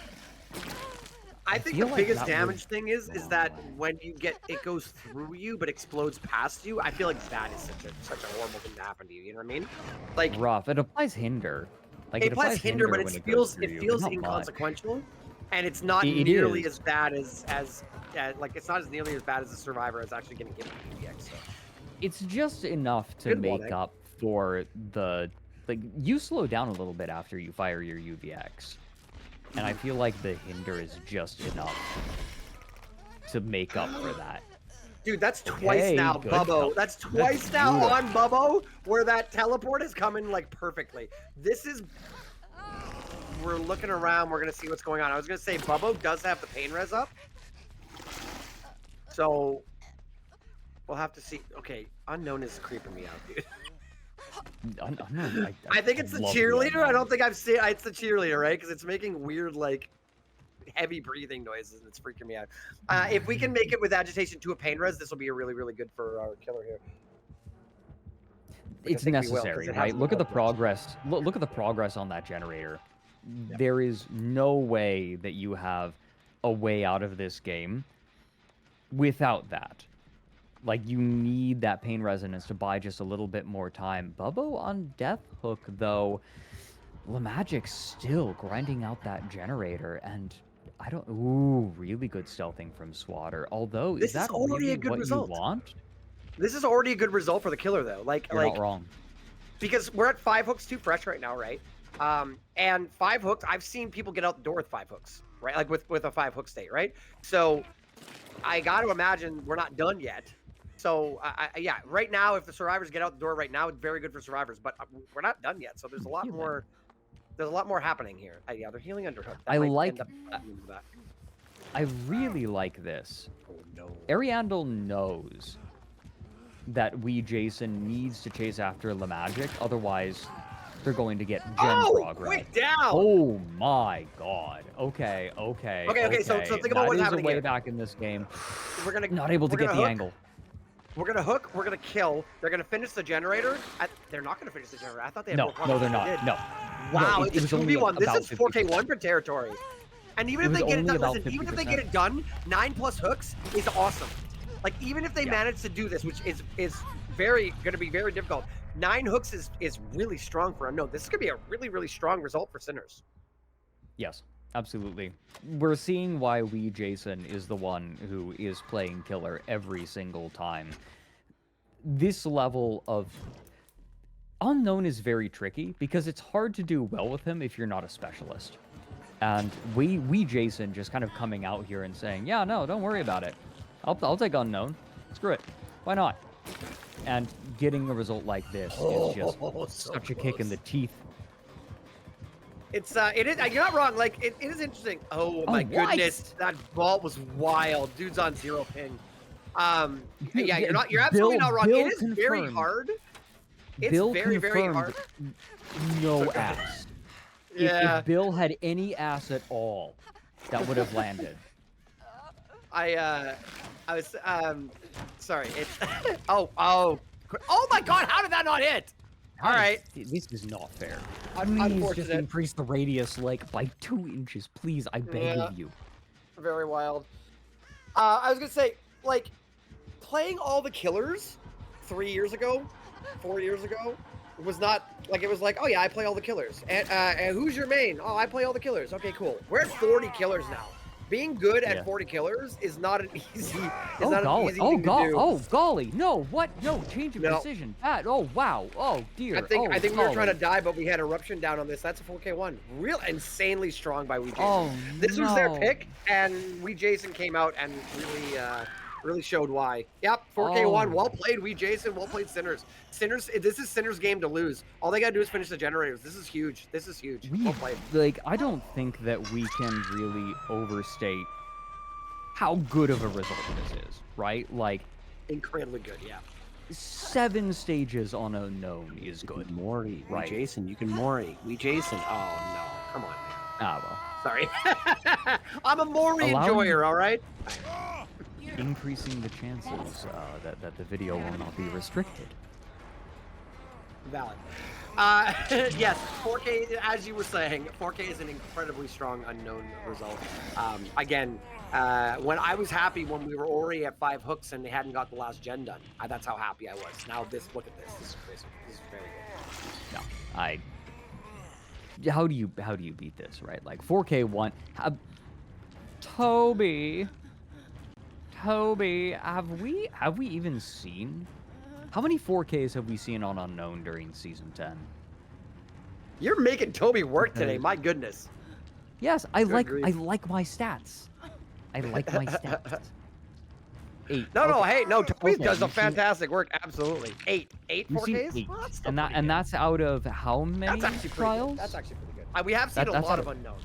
I think feel the like biggest that damage thing is that when you get it goes through you but explodes past you. I feel like that is such a horrible thing to happen to you. You know what I mean? Like rough. It applies hinder. Like it applies hinder, but when it goes feels through you, but feels not much. inconsequential, and it's not It nearly is. as bad as like it's not as nearly as bad as the survivor is actually getting hit with PDX. So. It's just enough to Good make one, eh? up for the you slow down a little bit after you fire your UVX. And I feel like the hinder is just enough to make up for that. Dude, that's twice Okay, now, good Bubbo. stuff. That's twice now beautiful. on Bubbo, where that teleport is coming like perfectly. This is. We're looking around. We're gonna see what's going on. I was gonna say Bubbo does have the pain res up, so we'll have to see. Okay, Unknown is creeping me out, dude. I think it's the love cheerleader. Unknown. I don't think I've seen. It's the cheerleader, right? Because it's making weird, like, heavy breathing noises, and it's freaking me out. If we can make it with agitation to a pain res, this will be a really, really good for our killer here. It's think we will, 'cause necessary, it has right? to Look at the be progress. Look at the progress on that generator. There is no way that you have a way out of this game without that. Like, you need that pain resonance to buy just a little bit more time. Bubbo on Death Hook, though, Lamagic's still grinding out that generator, and I don't. Ooh, really good stealthing from Swatter. Although, This is that is already really a good what result. you want? This is already a good result for the killer, though. Like, You're not wrong. because we're at 5 hooks too fresh right now, right? And 5 hooks, I've seen people get out the door with 5 hooks, right? Like with a 5 hook state, right? So I got to imagine we're not done yet. So yeah, right now, if the survivors get out the door right now, it's very good for survivors. But we're not done yet, so there's a lot more. There's a lot more happening here. Yeah, they're healing underhook. That I might like end up happening to that. I really like this. Oh no. Ariandel knows that Jason needs to chase after Lamagic, otherwise they're going to get gen progress. Quick down! Oh my god. Okay. Okay, so think about what's That is happening a way here. back in this game. We're gonna Not able to we're get gonna the hook. angle. We're gonna hook. We're gonna kill. They're gonna finish the generator. They're not gonna finish the generator. I thought they had No, more no, progress they're than not. they did. No. Wow, No, it's a was only 2v1. This about is 4K1 for territory. And even It if they was get it only done, about listen, even if they 50%. get it done, 9+ hooks is awesome. Like, even if they Yeah. manage to do this, which is gonna be very difficult, 9 hooks is really strong for Unknown. This is gonna be a really, really strong result for Sinners. Yes. Absolutely. We're seeing why Jason is the one who is playing killer every single time. This level of Unknown is very tricky because it's hard to do well with him if you're not a specialist. And we Jason just kind of coming out here and saying, yeah, no, don't worry about it. I'll take Unknown. Screw it. Why not? And getting a result like this is just such a kick in the teeth. It is. You're not wrong. Like it is interesting. Oh my goodness, that vault was wild. Dude's on 0 ping. Yeah, you're absolutely not wrong. It is very hard. It's very hard. No ass. Yeah. If Bill had any ass at all, that would have landed. I was sorry. It's oh my God! How did that not hit? All right. This is not fair. Please just increase the radius like by 2 inches, please. I beg of you. Very wild. I was gonna say, like, playing all the killers 3 years ago, 4 years ago, was not like it was like, oh yeah, I play all the killers. And who's your main? Oh, I play all the killers. Okay, cool. We're at 40 killers now. Being good at 40 killers is not an easy. Thing to do. Oh golly! No, what? No, change of decision. Oh wow! Oh dear! I think we were trying to die, but we had eruption down on this. That's a 4K1. Real insanely strong by Jason. Oh This was their pick, and Jason came out and really showed why. Yep, 4K1. Well played, Jason. Well played, Sinners. Sinners. This is Sinners' game to lose. All they gotta do is finish the generators. This is huge. This is huge. Well played. Like, I don't think that we can really overstate how good of a result this is, right? Like, incredibly good. Yeah. 7 stages on Unknown is good. Mori, right? Jason, you can Mori. Jason. Oh no, come on, man. Ah well. Sorry. I'm a Mori enjoyer. All right. Increasing the chances that the video will not be restricted. Valid. Yes, 4K, as you were saying, 4K is an incredibly strong Unknown result. Again, when I was happy when we were already at 5 hooks and they hadn't got the last gen done. That's how happy I was. Now look at this. This is crazy. This is very good. No, how do you beat this, right? Like 4K1. Toby, have we even seen? How many 4Ks have we seen on Unknown during Season 10? You're making Toby work today, my goodness. Yes, I like my stats. I like my stats. 8. No, hey, no, Toby does a fantastic work, absolutely. 8 4Ks? 8. Well, that's out of how many trials? That's actually pretty good. We have seen a lot of Unknown.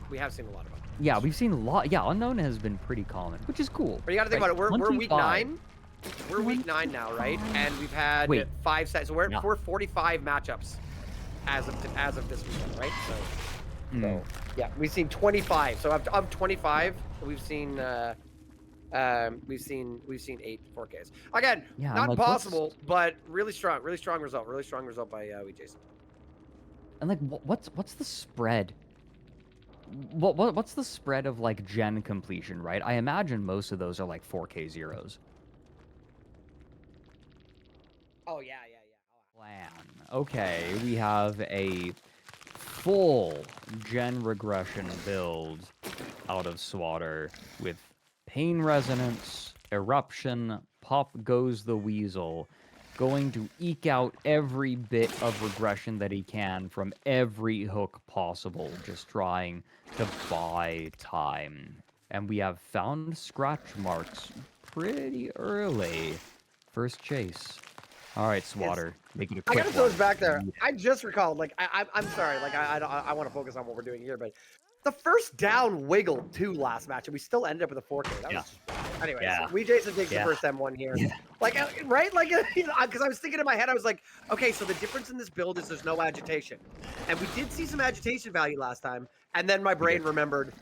We have seen a lot of Unknown. Yeah, we've seen a lot. Yeah, Unknown has been pretty common, which is cool. But you gotta think about it, we're week 9. We're week 9 now, right? And we've had 5 sets. So we're 45 matchups as of this weekend, right? So yeah, we've seen 25. So of 25, we've seen 8 4Ks. Again, not impossible, but really strong result. Really strong result by Jason. And like, what's the spread? What's the spread of like gen completion, right? I imagine most of those are like 4K zeros. Oh yeah. Plan. Okay, we have a full gen regression build out of Swatter with pain resonance, eruption, pop goes the weasel, going to eke out every bit of regression that he can from every hook possible, just trying to buy time. And we have found scratch marks pretty early. First chase. All right, Swatter, make it a quick I gotta throw this back there. I just recalled, like, I'm sorry, like, I want to focus on what we're doing here, but the first down wiggled too last match, and we still ended up with a 4K. That was anyway. So Jason takes the first M1 here, like, right? Like, because I was thinking in my head, I was like, okay, so the difference in this build is there's no agitation, and we did see some agitation value last time, and then my brain remembered.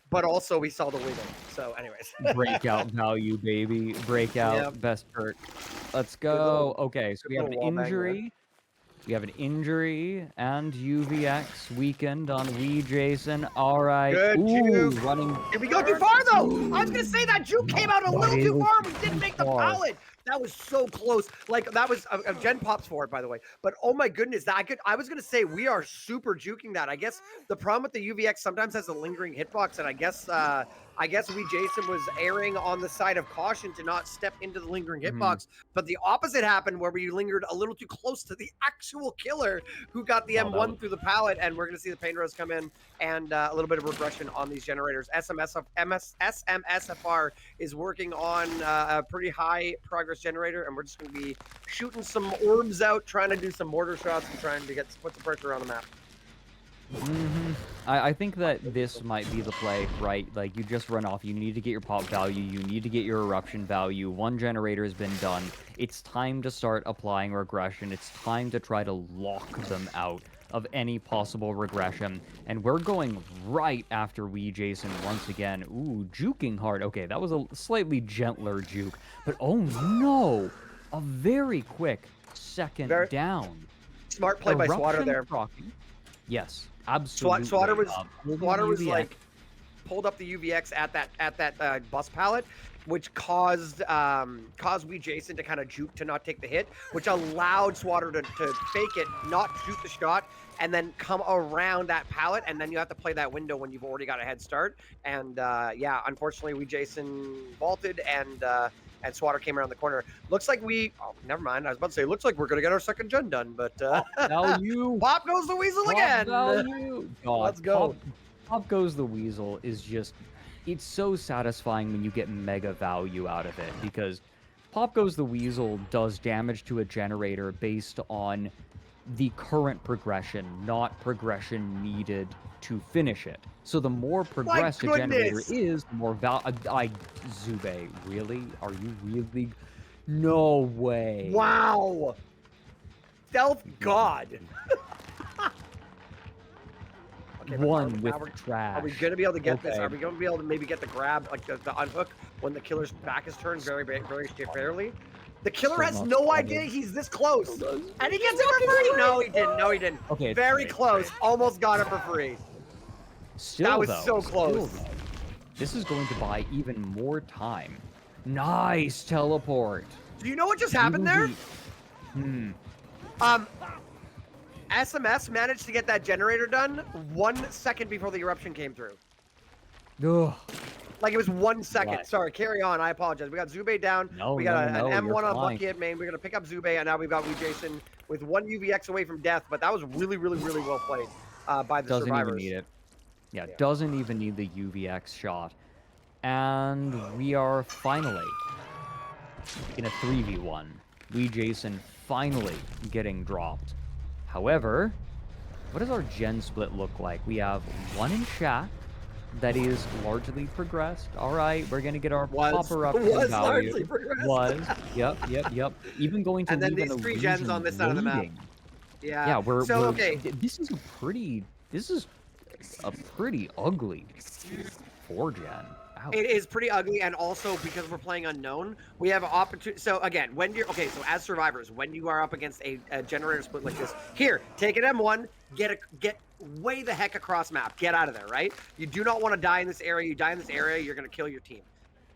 But also we saw the wiggle. So anyways. Breakout value, baby. Breakout, best perk. Let's go. Okay, so we have an injury. We have an injury and UVX weakened on Wee Jason. All right. Good Ooh, juke. running. Did we go too far though? I was gonna say that juke came out a little too far. We didn't make the far. pallet. That was so close. Like that was Gen pops for it, by the way. But oh my goodness, I was gonna say we are super juking that. I guess the problem with the UVX sometimes has a lingering hitbox, and I guess we Jason was erring on the side of caution to not step into the lingering hitbox. But the opposite happened where we lingered a little too close to the actual killer who got the M1 through the pallet, and we're gonna see the pain rose come in and a little bit of regression on these generators. SMSFR is working on a pretty high progress generator, and we're just going to be shooting some orbs out, trying to do some mortar shots and trying to put some pressure on the map. I think that this might be the play, right? Like, you just run off. You need to get your pop value. You need to get your eruption value. One generator has been done. It's time to start applying regression. It's time to try to lock them out of any possible regression. And we're going right after Wee Jason once again. Ooh, juking hard. Okay, that was a slightly gentler juke. But oh no! A very quick second down. Smart play by Swatter there. Procky. Yes, absolutely. Swatter was like pulled up the UVX at that bus pallet, which caused Wee Jason to kind of juke to not take the hit, which allowed Swatter to fake it, not shoot the shot, and then come around that pallet, and then you have to play that window when you've already got a head start. And yeah, unfortunately, Wee Jason vaulted, and Swatter came around the corner. Looks like never mind. I was about to say, looks like we're gonna get our second gen done, but value. Pop goes the weasel again. Value. God, let's go. Pop goes the weasel is just, it's so satisfying when you get mega value out of it, because Pop goes the weasel does damage to a generator based on the current progression, not progression needed to finish it. So the more progressed a generator is, the more Zube, really? Are you really? No way. Wow. Stealth God. Okay, one with trash. Are we going to be able to get this? Are we going to be able to maybe get the grab, like the unhook, when the killer's back is turned very barely? The killer has no idea he's this close. And he gets it for free. No, he didn't. No, he didn't. Okay, very close. Almost got it for free. Still, that was so close. This is going to buy even more time. Nice teleport. Do you know what just happened there? SMS managed to get that generator done 1 second before the eruption came through. Ugh. Like it was 1 second. Right. Sorry, carry on. I apologize. We got Zube down. We got an M1 on Bucket main. We're gonna pick up Zube, and now we've got Wee Jason with one UVX away from death. But that was really well played by the survivors. Doesn't even need it. Yeah, doesn't even need the UVX shot. And we are finally in a 3v1. Wee Jason finally getting dropped. However, what does our gen split look like? We have one in Shack that is largely progressed. All right, we're gonna get our pop eruption value. Largely progressed. Yep. Even going to and then these 3 gens on this side of the map. Yeah. Okay. This is a pretty ugly 4 gen. Ouch. It is pretty ugly, and also because we're playing unknown, we have an opportunity. So again, when you're so as survivors, when you are up against a generator split like this, here, take an M1, get way the heck across map, get out of there, right? You do not want to die in this area. You die in this area, you're gonna kill your team.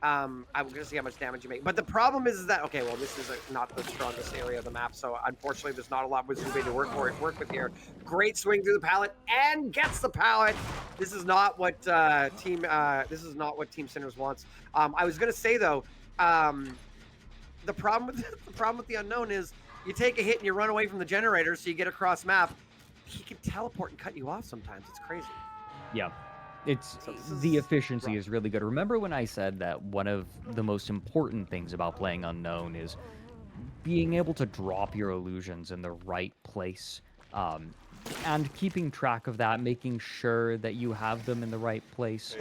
I'm gonna see how much damage you make. But the problem is that this is not the strongest area of the map, so unfortunately there's not a lot with Zube to work with here. Great swing through the pallet and gets the pallet. This is not what Team Sinners wants. I was gonna say though, the problem with the unknown is you take a hit and you run away from the generator, so you get across map. He can teleport and cut you off sometimes. It's crazy. Yeah. The efficiency is really good. Remember when I said that one of the most important things about playing unknown is being able to drop your illusions in the right place, and keeping track of that, making sure that you have them in the right place,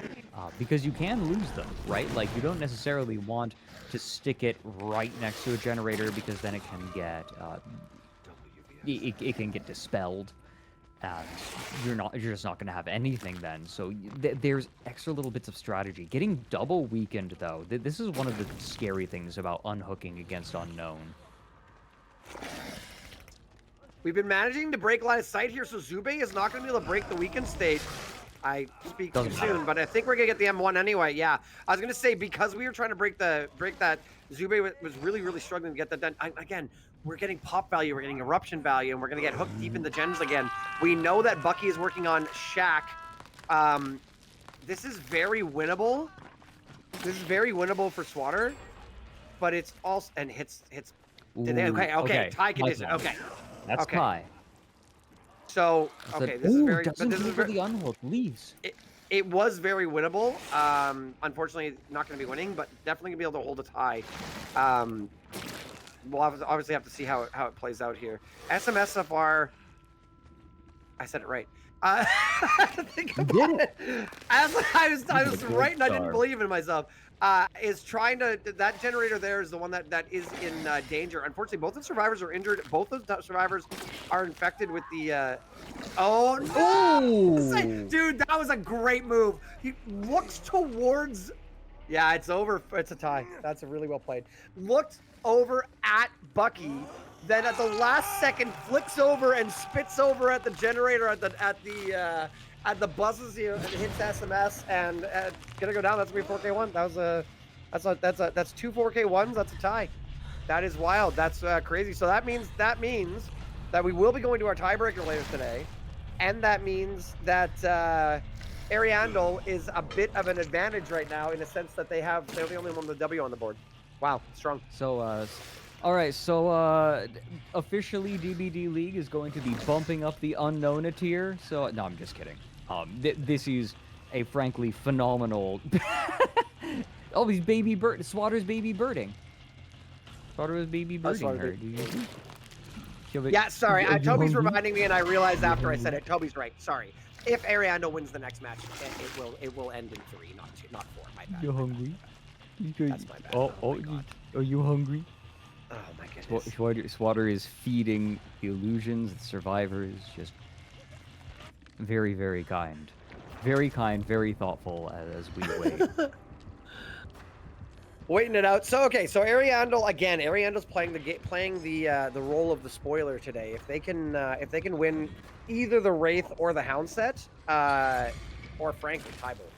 because you can lose them, right? Like, you don't necessarily want to stick it right next to a generator, because then it can get it can get dispelled. And you're just not going to have anything then. So there's extra little bits of strategy. Getting double weakened, though, this is one of the scary things about unhooking against unknown. We've been managing to break line of sight here, so Zube is not going to be able to break the weekend stage. I speak too soon, but I think we're gonna get the M1 anyway. Yeah, I was gonna say because we were trying to break that. Zube was really struggling to get that done. Again, we're getting pop value, we're getting eruption value, and we're gonna get hooked deep in the gens again. We know that Bucky is working on Shaq. This is very winnable. This is very winnable for Swatter, but it's also and hits. Okay, tie condition. Okay, that's tie. So okay, this is very. But this is very the unhook leaves. It was very winnable. Unfortunately, not going to be winning, but definitely going to be able to hold a tie. We'll obviously have to see how it plays out here. SMSFR. I said it right. Think about it. As I was right, and I didn't believe in myself. Is trying to that generator there is the one that is in danger. Unfortunately, both the survivors are injured. Both of the survivors are infected with the. Oh no! Dude, that was a great move. He looks towards. Yeah, it's over. It's a tie. That's a really well played. Looked over at Bucky, then at the last second flicks over and spits over at the generator at the buses here and hits SMS and gonna go down. That's gonna be 4K1. That's two 4K1s. That's a tie. That is wild. That's crazy. So that means that we will be going to our tiebreaker later today, and that means that Ariandel is a bit of an advantage right now in the sense that they're the only one with a W on the board. Wow, strong. So all right, so officially DBDLeague is going to be bumping up the unknown a tier. So no, I'm just kidding. This is a frankly phenomenal. Oh, these baby bird. Swatter's baby birding. Swatter was baby birding her. Yeah, sorry. Toby's reminding me, and I realized after I said it. Toby's right. Sorry. If Ariandel wins the next match, it will end in 3, not 4. My bad. You're hungry. That's my bad. Are you hungry? Oh my goodness. Swatter is feeding the illusions, the survivors, just very, very kind. Very kind, very thoughtful as we wait. Waiting it out. So okay, so Ariandel again. Ariandel's playing the role of the spoiler today. If they can win either the Wraith or the Hound set, or frankly tie both,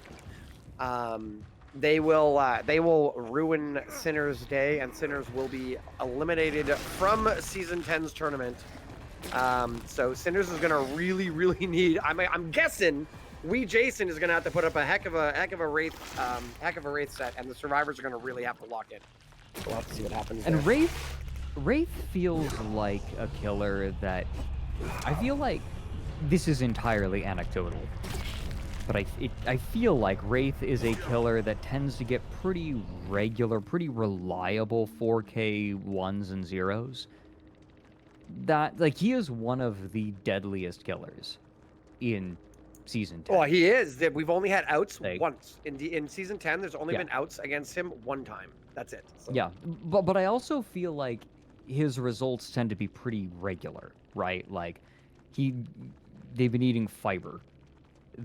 they will ruin Sinner's day, and Sinners will be eliminated from Season 10's tournament. So Sinners is gonna really need. I'm guessing Jason is gonna have to put up a heck of a Wraith set, and the survivors are gonna really have to lock in. We'll have to see what happens. And there. Wraith feels like a killer that I feel like this is entirely anecdotal. But I feel like Wraith is a killer that tends to get pretty regular, pretty reliable 4K 1s and 0s. That, like, he is one of the deadliest killers in Season 10. Oh, he is. We've only had outs once. In Season 10, there's only been outs against him one time. That's it. So. Yeah, but I also feel like his results tend to be pretty regular, right? Like, they've been eating fiber.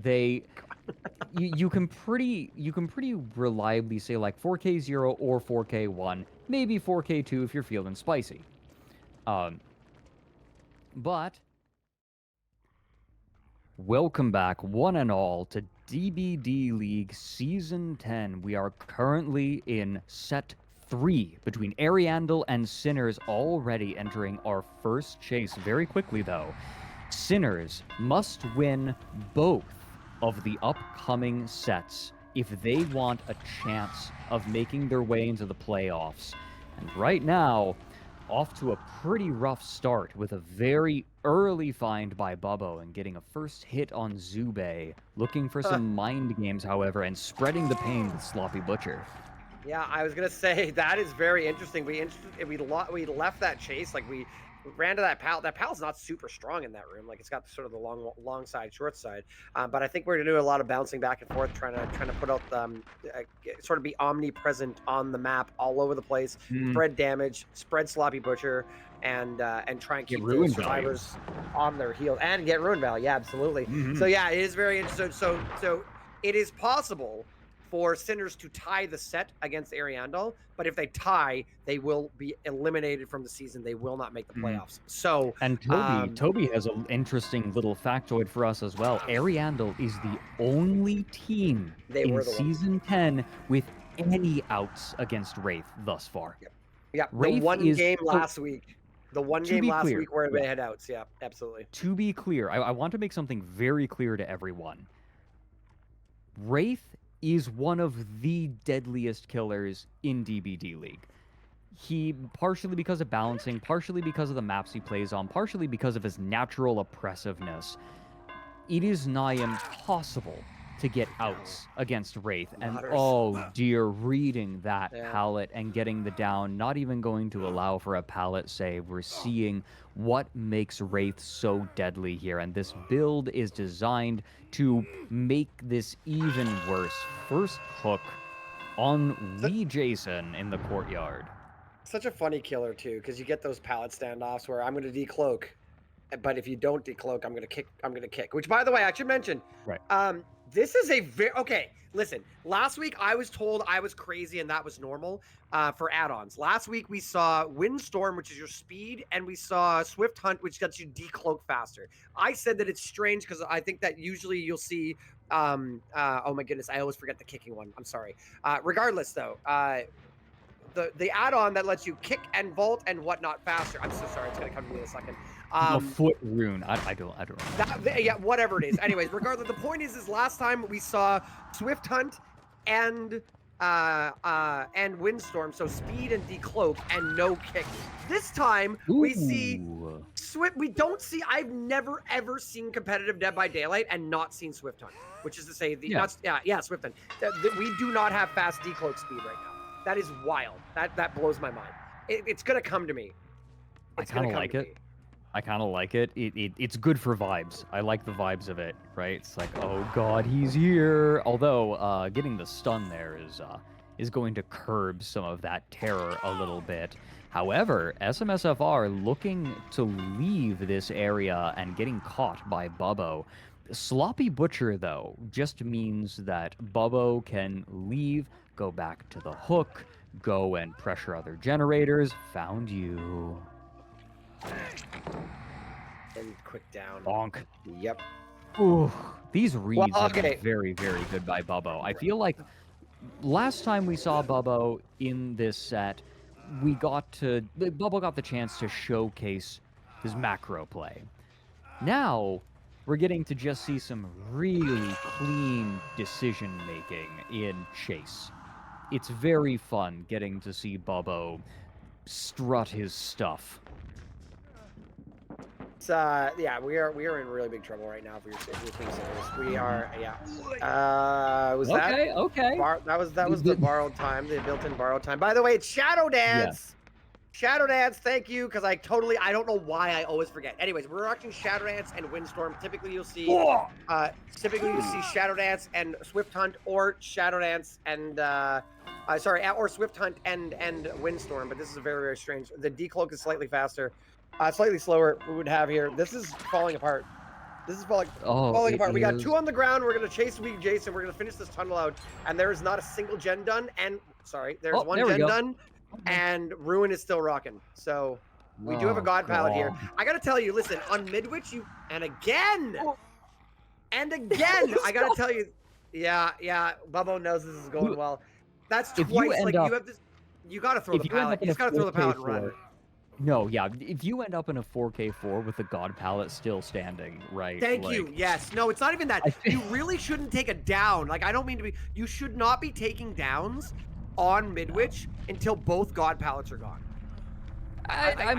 You can pretty reliably say like 4K 0 or 4K 1, maybe 4K 2 if you're feeling spicy. But welcome back one and all to DBDLeague Season 10. We are currently in set 3 between Ariandel and Sinners, already entering our first chase. Very quickly though, Sinners must win both of the upcoming sets if they want a chance of making their way into the playoffs. And right now, off to a pretty rough start with a very early find by Bubbo and getting a first hit on Zube, looking for some mind games, however, and spreading the pain with Sloppy Butcher. Yeah, I was gonna say that is very interesting. We left that chase, like we ran to that pal. That pal's not super strong in that room. Like it's got sort of the long side, short side. But I think we're gonna do a lot of bouncing back and forth, trying to put out sort of be omnipresent on the map, all over the place, spread damage, spread Sloppy Butcher, and try and keep the survivors on their heels and get ruin value. Yeah, absolutely. So yeah, it is very interesting. So it is possible for Sinners to tie the set against Ariandel, but if they tie, they will be eliminated from the season. They will not make the playoffs. So, and Toby has an interesting little factoid for us as well. Ariandel is the only team in season 10 with any outs against Wraith thus far. Yeah, Wraith the one game last week. The one game last week where they had outs. Yeah, absolutely. To be clear, I want to make something very clear to everyone. Wraith is one of the deadliest killers in DBDLeague. He, partially because of balancing, partially because of the maps he plays on, partially because of his natural oppressiveness, it is nigh impossible to get outs against Wraith. And oh dear, reading that pallet and getting the down, not even going to allow for a pallet save. We're seeing what makes Wraith so deadly here, and this build is designed to make this even worse. First hook on Lee Jason in the courtyard. Such a funny killer too, because you get those pallet standoffs where I'm going to decloak, but if you don't decloak, I'm going to kick. Which, by the way, I should mention. Right. This is a very okay. Listen, last week I was told I was crazy and that was normal for add-ons. Last week we saw Windstorm, which is your speed, and we saw Swift Hunt, which lets you decloak faster. I said that it's strange because I think that usually you'll see. Oh my goodness, I always forget the kicking one. I'm sorry. Regardless, though, the add-on that lets you kick and vault and whatnot faster. I'm so sorry. It's gonna come to me in a second. A foot rune. I don't know. Yeah, whatever it is. Anyways, regardless, the point is last time we saw Swift Hunt and Windstorm, so speed and decloak and no kick. This time we see Swift. We don't see. I've never ever seen competitive Dead by Daylight and not seen Swift Hunt, which is to say Swift Hunt. We do not have fast decloak speed right now. That is wild. That blows my mind. It's gonna come to me. I kind of like it. I kind of like it. It's good for vibes. I like the vibes of it, right? It's like, oh god, he's here. Although getting the stun there is going to curb some of that terror a little bit. However, SMSFR looking to leave this area and getting caught by Bubbo. Sloppy Butcher, though, just means that Bubbo can leave, go back to the hook, go and pressure other generators. Found you. And quick down. Bonk. Yep. Ooh, these reads are very, very good by Bubbo. I feel like last time we saw Bubbo in this set, Bubbo got the chance to showcase his macro play. Now, we're getting to just see some really clean decision-making in Chase. It's very fun getting to see Bubbo strut his stuff. Yeah, we are in really big trouble right now if you're team Sinners. We are, was that okay? That was the borrowed time, the built-in borrowed time. By the way, it's Shadow Dance. Yeah. Shadow Dance, thank you, because I don't know why I always forget. Anyways, we're watching Shadow Dance and Windstorm. Typically you'll see Shadow Dance and Swift Hunt, or Shadow Dance and or Swift Hunt and Windstorm, but this is very, very strange. The decloak is slightly faster. Slightly slower we would have here. This is falling apart. This is falling apart. We got two on the ground. We're going to chase Weak Jason. We're going to finish this tunnel out. And there is not a single gen done. And, there's one gen done. And Ruin is still rocking. So, we do have a God palette here. I got to tell you, listen, on Midwich, I got to tell you, yeah, Bubbo knows this is going well. That's twice. You got to throw the palette. You just got to throw the palette and run. No, yeah. If you end up in a 4K4 with the God palette still standing, right? Thank you. Yes. No, it's not even that. You really shouldn't take a down. Like, I don't mean to be. You should not be taking downs on Midwich until both God palettes are gone. I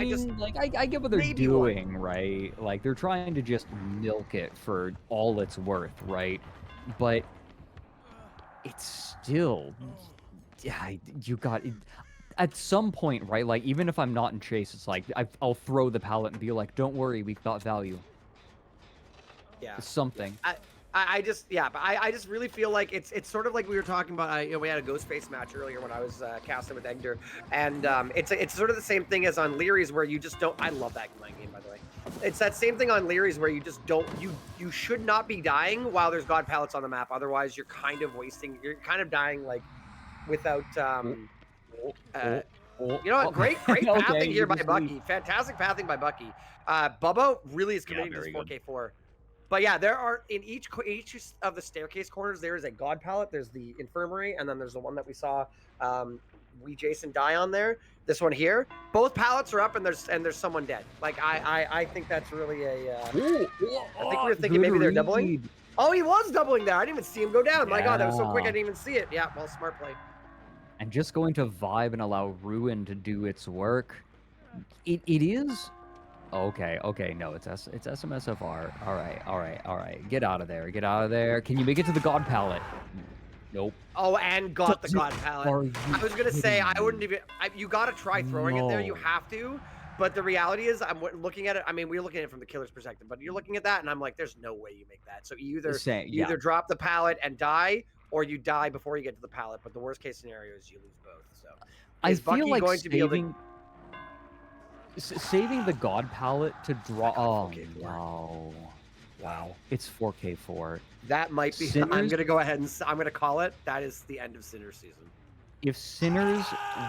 get what they're doing, right? Like, they're trying to just milk it for all it's worth, right? But it's still, you got it. At some point, right, like, even if I'm not in Chase, it's like, I'll throw the pallet and be like, don't worry, we've got value. Yeah. It's something. I just yeah, but I just really feel like it's sort of like we were talking about. You know, we had a Ghostface match earlier when I was casting with Egder, and it's sort of the same thing as on Leary's where you just don't. I love that game, by the way. It's that same thing on Leary's where you just don't. You should not be dying while there's god pallets on the map. Otherwise, you're kind of wasting. You're kind of dying like without. You know what? Great pathing here by Bucky. Fantastic pathing by Bucky. Bubba really is committing to this 4K4. But yeah, there are in each of the staircase corners, there is a god pallet. There's the infirmary, and then there's the one that we saw we Jason die on there. This one here. Both pallets are up, and there's someone dead. Like I think that's really a. I think we were thinking maybe they're doubling. Oh, he was doubling there. I didn't even see him go down. My God, that was so quick. I didn't even see it. Yeah, well, smart play. And just going to vibe and allow Ruin to do its work. It is. Okay, no, it's SMSFR. All right. Get out of there. Can you make it to the god pallet? Nope. Oh, and got the god pallet. I was gonna say I wouldn't even. You gotta try throwing it there. You have to. But the reality is, I'm looking at it. I mean, we're looking at it from the killer's perspective, but you're looking at that, and I'm like, there's no way you make that. So you either drop the pallet and die, or you die before you get to the pallet. But the worst case scenario is you lose both. So I feel like going to be able to... saving the god pallet to draw. Oh wow! It's 4K4. That might be. Sinners... I'm gonna go ahead and I'm gonna call it. That is the end of Sinners season. If Sinners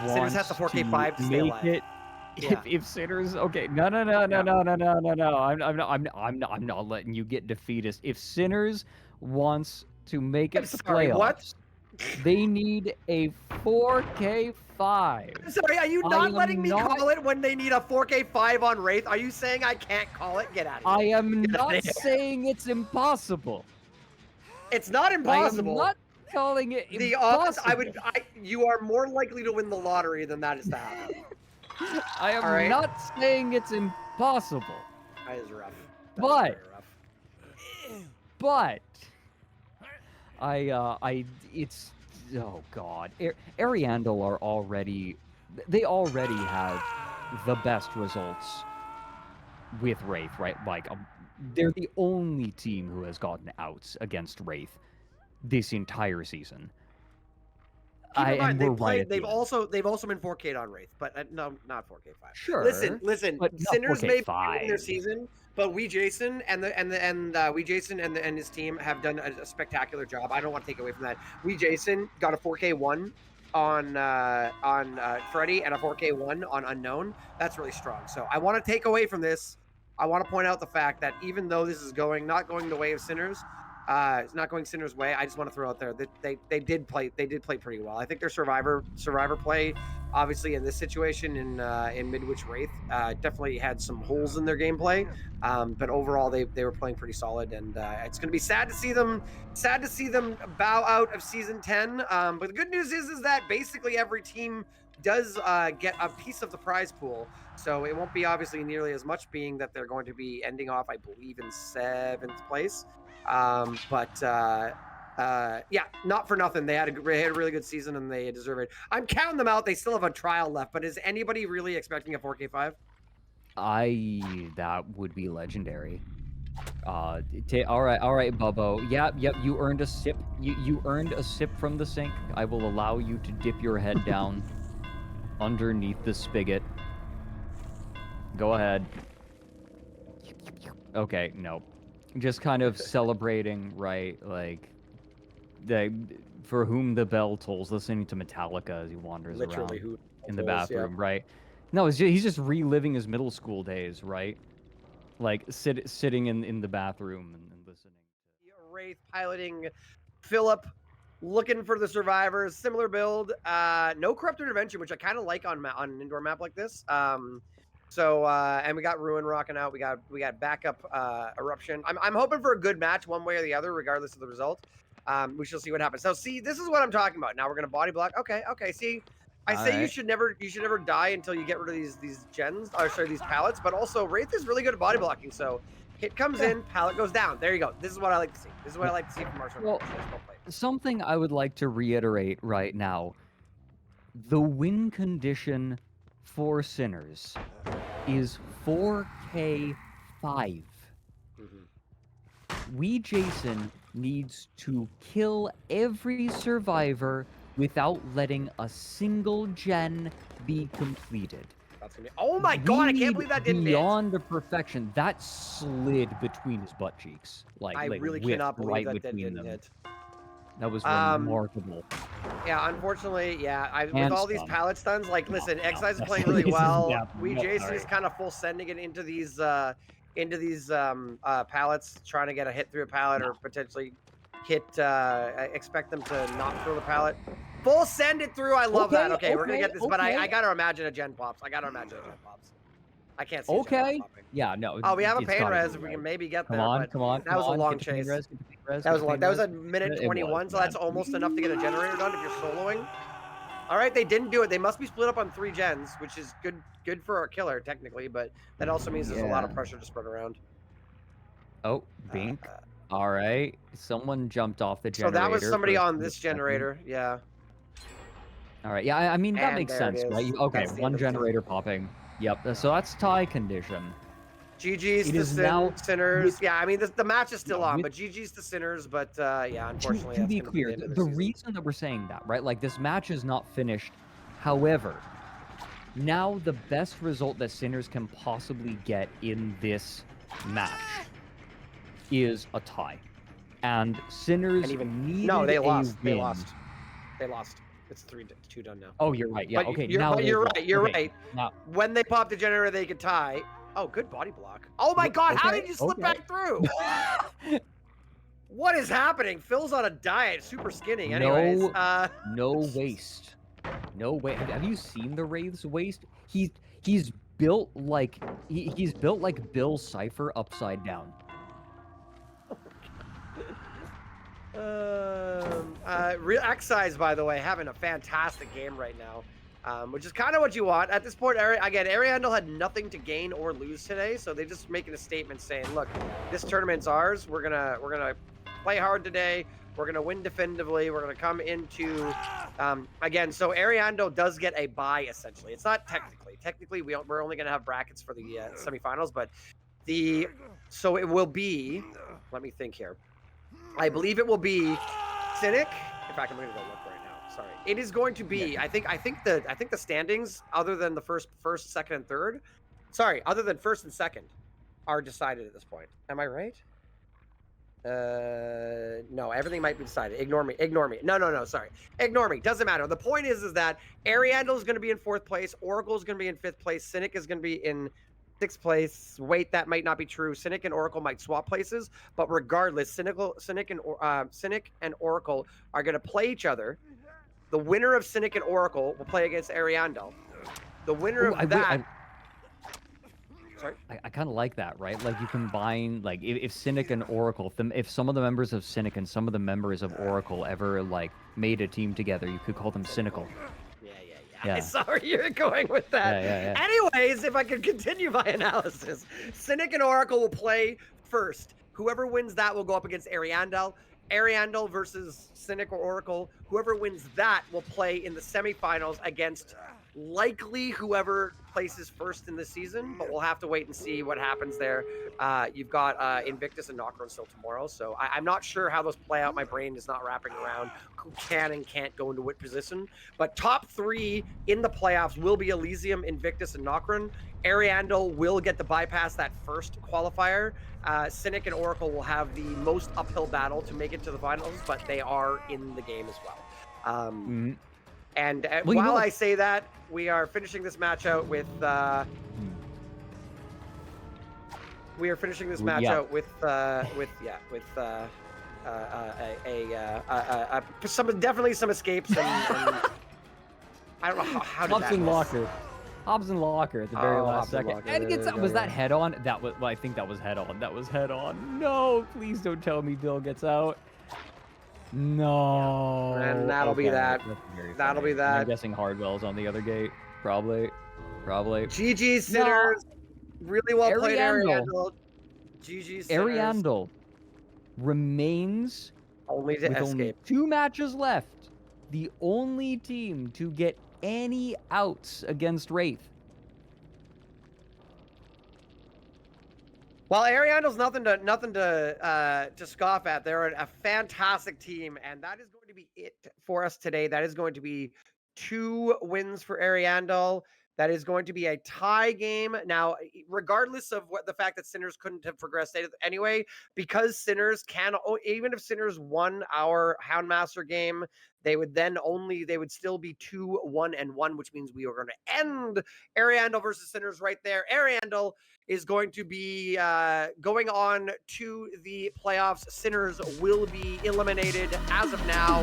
wants has the 4K5 to stay alive. It, yeah. If Sinners, okay, no. I'm not letting you get defeatist. If Sinners wants to make it to playoffs, what? They need a 4K5. I'm sorry, are you not letting me call it when they need a 4K5 on Wraith? Are you saying I can't call it? Get out of here. I am not saying it's impossible. It's not impossible. I am not calling it the impossible. You are more likely to win the lottery than that is to happen. I am not saying it's impossible. That is rough. But it's oh god, Ariandel are already have the best results with Wraith, right? Like they're the only team who has gotten outs against Wraith this entire season. They've also been 4K'd on Wraith, but no, not 4K5. Sure. Listen. Sinners may be in their season, but we Jason and his team have done a spectacular job. I don't want to take away from that. We Jason got a 4K1 on Freddy and a 4K1 on Unknown. That's really strong. So I want to take away from this. I want to point out the fact that even though this is not going the way of Sinners. It's not going Sinner's way. I just want to throw out there that they did play pretty well. I think their survivor play, obviously in this situation in Midwich Wraith, definitely had some holes in their gameplay. But overall they were playing pretty solid, and it's going to be sad to see them bow out of season 10. But the good news is that basically every team does get a piece of the prize pool. So it won't be obviously nearly as much, being that they're going to be ending off, I believe, in 7th place. Yeah, not for nothing. They had a really good season, and they deserve it. I'm counting them out. They still have a trial left, but is anybody really expecting a 4K5? That would be legendary. All right, Bubbo. Yep, you earned a sip. You earned a sip from the sink. I will allow you to dip your head down underneath the spigot. Go ahead. Okay, no. Just kind of celebrating, right? Like, for whom the bell tolls, listening to Metallica as he wanders around in the bathroom, right? No, he's just reliving his middle school days, right? Like sitting in the bathroom and listening. Wraith piloting Philip, looking for the survivors. Similar build, no corrupt intervention, which I kind of like on an indoor map like this. So and we got Ruin rocking out. We got backup eruption. I'm hoping for a good match one way or the other, regardless of the result. We shall see what happens. So see, this is what I'm talking about. Now we're gonna body block. Okay. See, I say you should never die until you get rid of these these pallets. But also Wraith is really good at body blocking. So hit comes in, pallet goes down. There you go. This is what I like to see. This is what I like to see from our play. Something I would like to reiterate right now: the win condition for Sinners is 4K5. We Jason needs to kill every survivor without letting a single gen be completed. That's gonna be. Oh my god! I can't believe that didn't hit. Beyond the perfection, that slid between his butt cheeks. I really cannot believe that didn't hit. That was remarkable. Yeah, unfortunately, yeah. And with all these stun. pallet stuns, like, listen, No, X-Eyes is no, playing really this is- well. yeah, Jason sorry. is kind of full sending it into these pallets, trying to get a hit through a pallet or potentially hit. Expect them to not throw the pallet. Full send it through. I love that. Okay, we're gonna get this, but I gotta imagine a gen pops. I can't see. A gen popping. Yeah, no. Oh, we have a it's pain gotta res be if we right. can maybe get Come there. on, But come on. that was a long get the pain chase. res, get the pain res, That was get the long. pain That was res. a minute It 21, was, so that's man. almost enough to get a generator done if you're soloing. All right, they didn't do it. They must be split up on 3 gens, which is good for our killer technically, but that also means there's a lot of pressure to spread around. Oh, Bink. All right, someone jumped off the generator. So that was somebody for a on this split second. generator, yeah. All right, yeah, I mean that And makes there it sense, right? is. Okay, That's the one end of the generator popping. Yep, so that's tie condition. GG's It to is now Sinners. Yeah, I mean the match is still Yeah, on, with- but GG's to Sinners. But yeah, unfortunately, to that's be gonna clear, the end of the season. reason that we're saying that, right? Like this match is not finished. However, now the best result that Sinners can possibly get in this match is a tie, and Sinners And even needed no, they a lost. They win. lost. They lost. It's 2 done now. Oh, you're right. Yeah. But Okay. you're, now but you're they've right. You're lost. Okay, right. Now, When they pop the generator, they could tie. Oh, good body block. Oh my god, how okay, did you slip okay. back through? What is happening? Phil's on a diet, super skinny. Anyways, no waste. No way. Have you seen the Wraith's waist? He's built like he's built like Bill Cipher upside down. Real X-Size, by the way, having a fantastic game right now, which is kind of what you want at this point. Ariandel had nothing to gain or lose today, so they're just making a statement saying, "Look, this tournament's ours. We're gonna play hard today. We're gonna win definitively. We're gonna come into again." So Ariandel does get a bye essentially. It's not technically we're only gonna have brackets for the semifinals, but so it will be. Let me think here. I believe it will be Cynic. In fact, I'm going to go look right now. Sorry. It is going to be. I think the standings, other than the first, second, and third. Sorry, other than first and second, are decided at this point. Am I right? No, everything might be decided. Ignore me. No. Sorry. Ignore me. Doesn't matter. The point is that Ariandel is going to be in 4th place. Oracle is going to be in 5th place. Cynic is going to be in 6th place. Wait, that might not be true. Cynic and Oracle might swap places, but regardless, Cynic and Oracle are going to play each other. The winner of Cynic and Oracle will play against Ariandel. The winner of that. Sorry? I kind of like that, right? Like you combine, like if Cynic and Oracle, if some of the members of Cynic and some of the members of Oracle ever like made a team together, you could call them Cynical. Yeah. I saw where you're going with that. Yeah. Anyways, if I could continue my analysis, Cynic and Oracle will play first. Whoever wins that will go up against Ariandel. Ariandel versus Cynic or Oracle. Whoever wins that will play in the semifinals against likely whoever places first in the season, but we'll have to wait and see what happens there. You've got Invictus and Knockron still tomorrow, so I'm not sure how those play out. My brain is not wrapping around who can and can't go into what position. But top 3 in the playoffs will be Elysium, Invictus, and Knockron. Ariandel will get the bypass that first qualifier. Cynic and Oracle will have the most uphill battle to make it to the finals, but they are in the game as well. And while I say that, we are finishing this match out with definitely some escapes and I don't know how did that miss? Hobbs and Locker at the very last second. Locker, And it gets, was that head on? That was, well, I think that was head on. That was head on. No, please don't tell me Bill gets out. No. And that'll be that. That'll be that. I'm guessing Hardwell's on the other gate. Probably. GG Sinners. Really well played, Ariandel. GG Sinners. Ariandel remains only to with escape. only 2 matches left. The only team to get any outs against Wraith. Well, Ariandel's nothing to scoff at. They're a fantastic team, and that is going to be it for us today. That is going to be 2 wins for Ariandel. That is going to be a tie game. Now, regardless of what the fact that Sinners couldn't have progressed anyway, because Sinners can, even if Sinners won our Houndmaster game, they would still be 2-1-1, which means we are going to end Ariandel versus Sinners right there. Ariandel is going to be going on to the playoffs. Sinners will be eliminated as of now.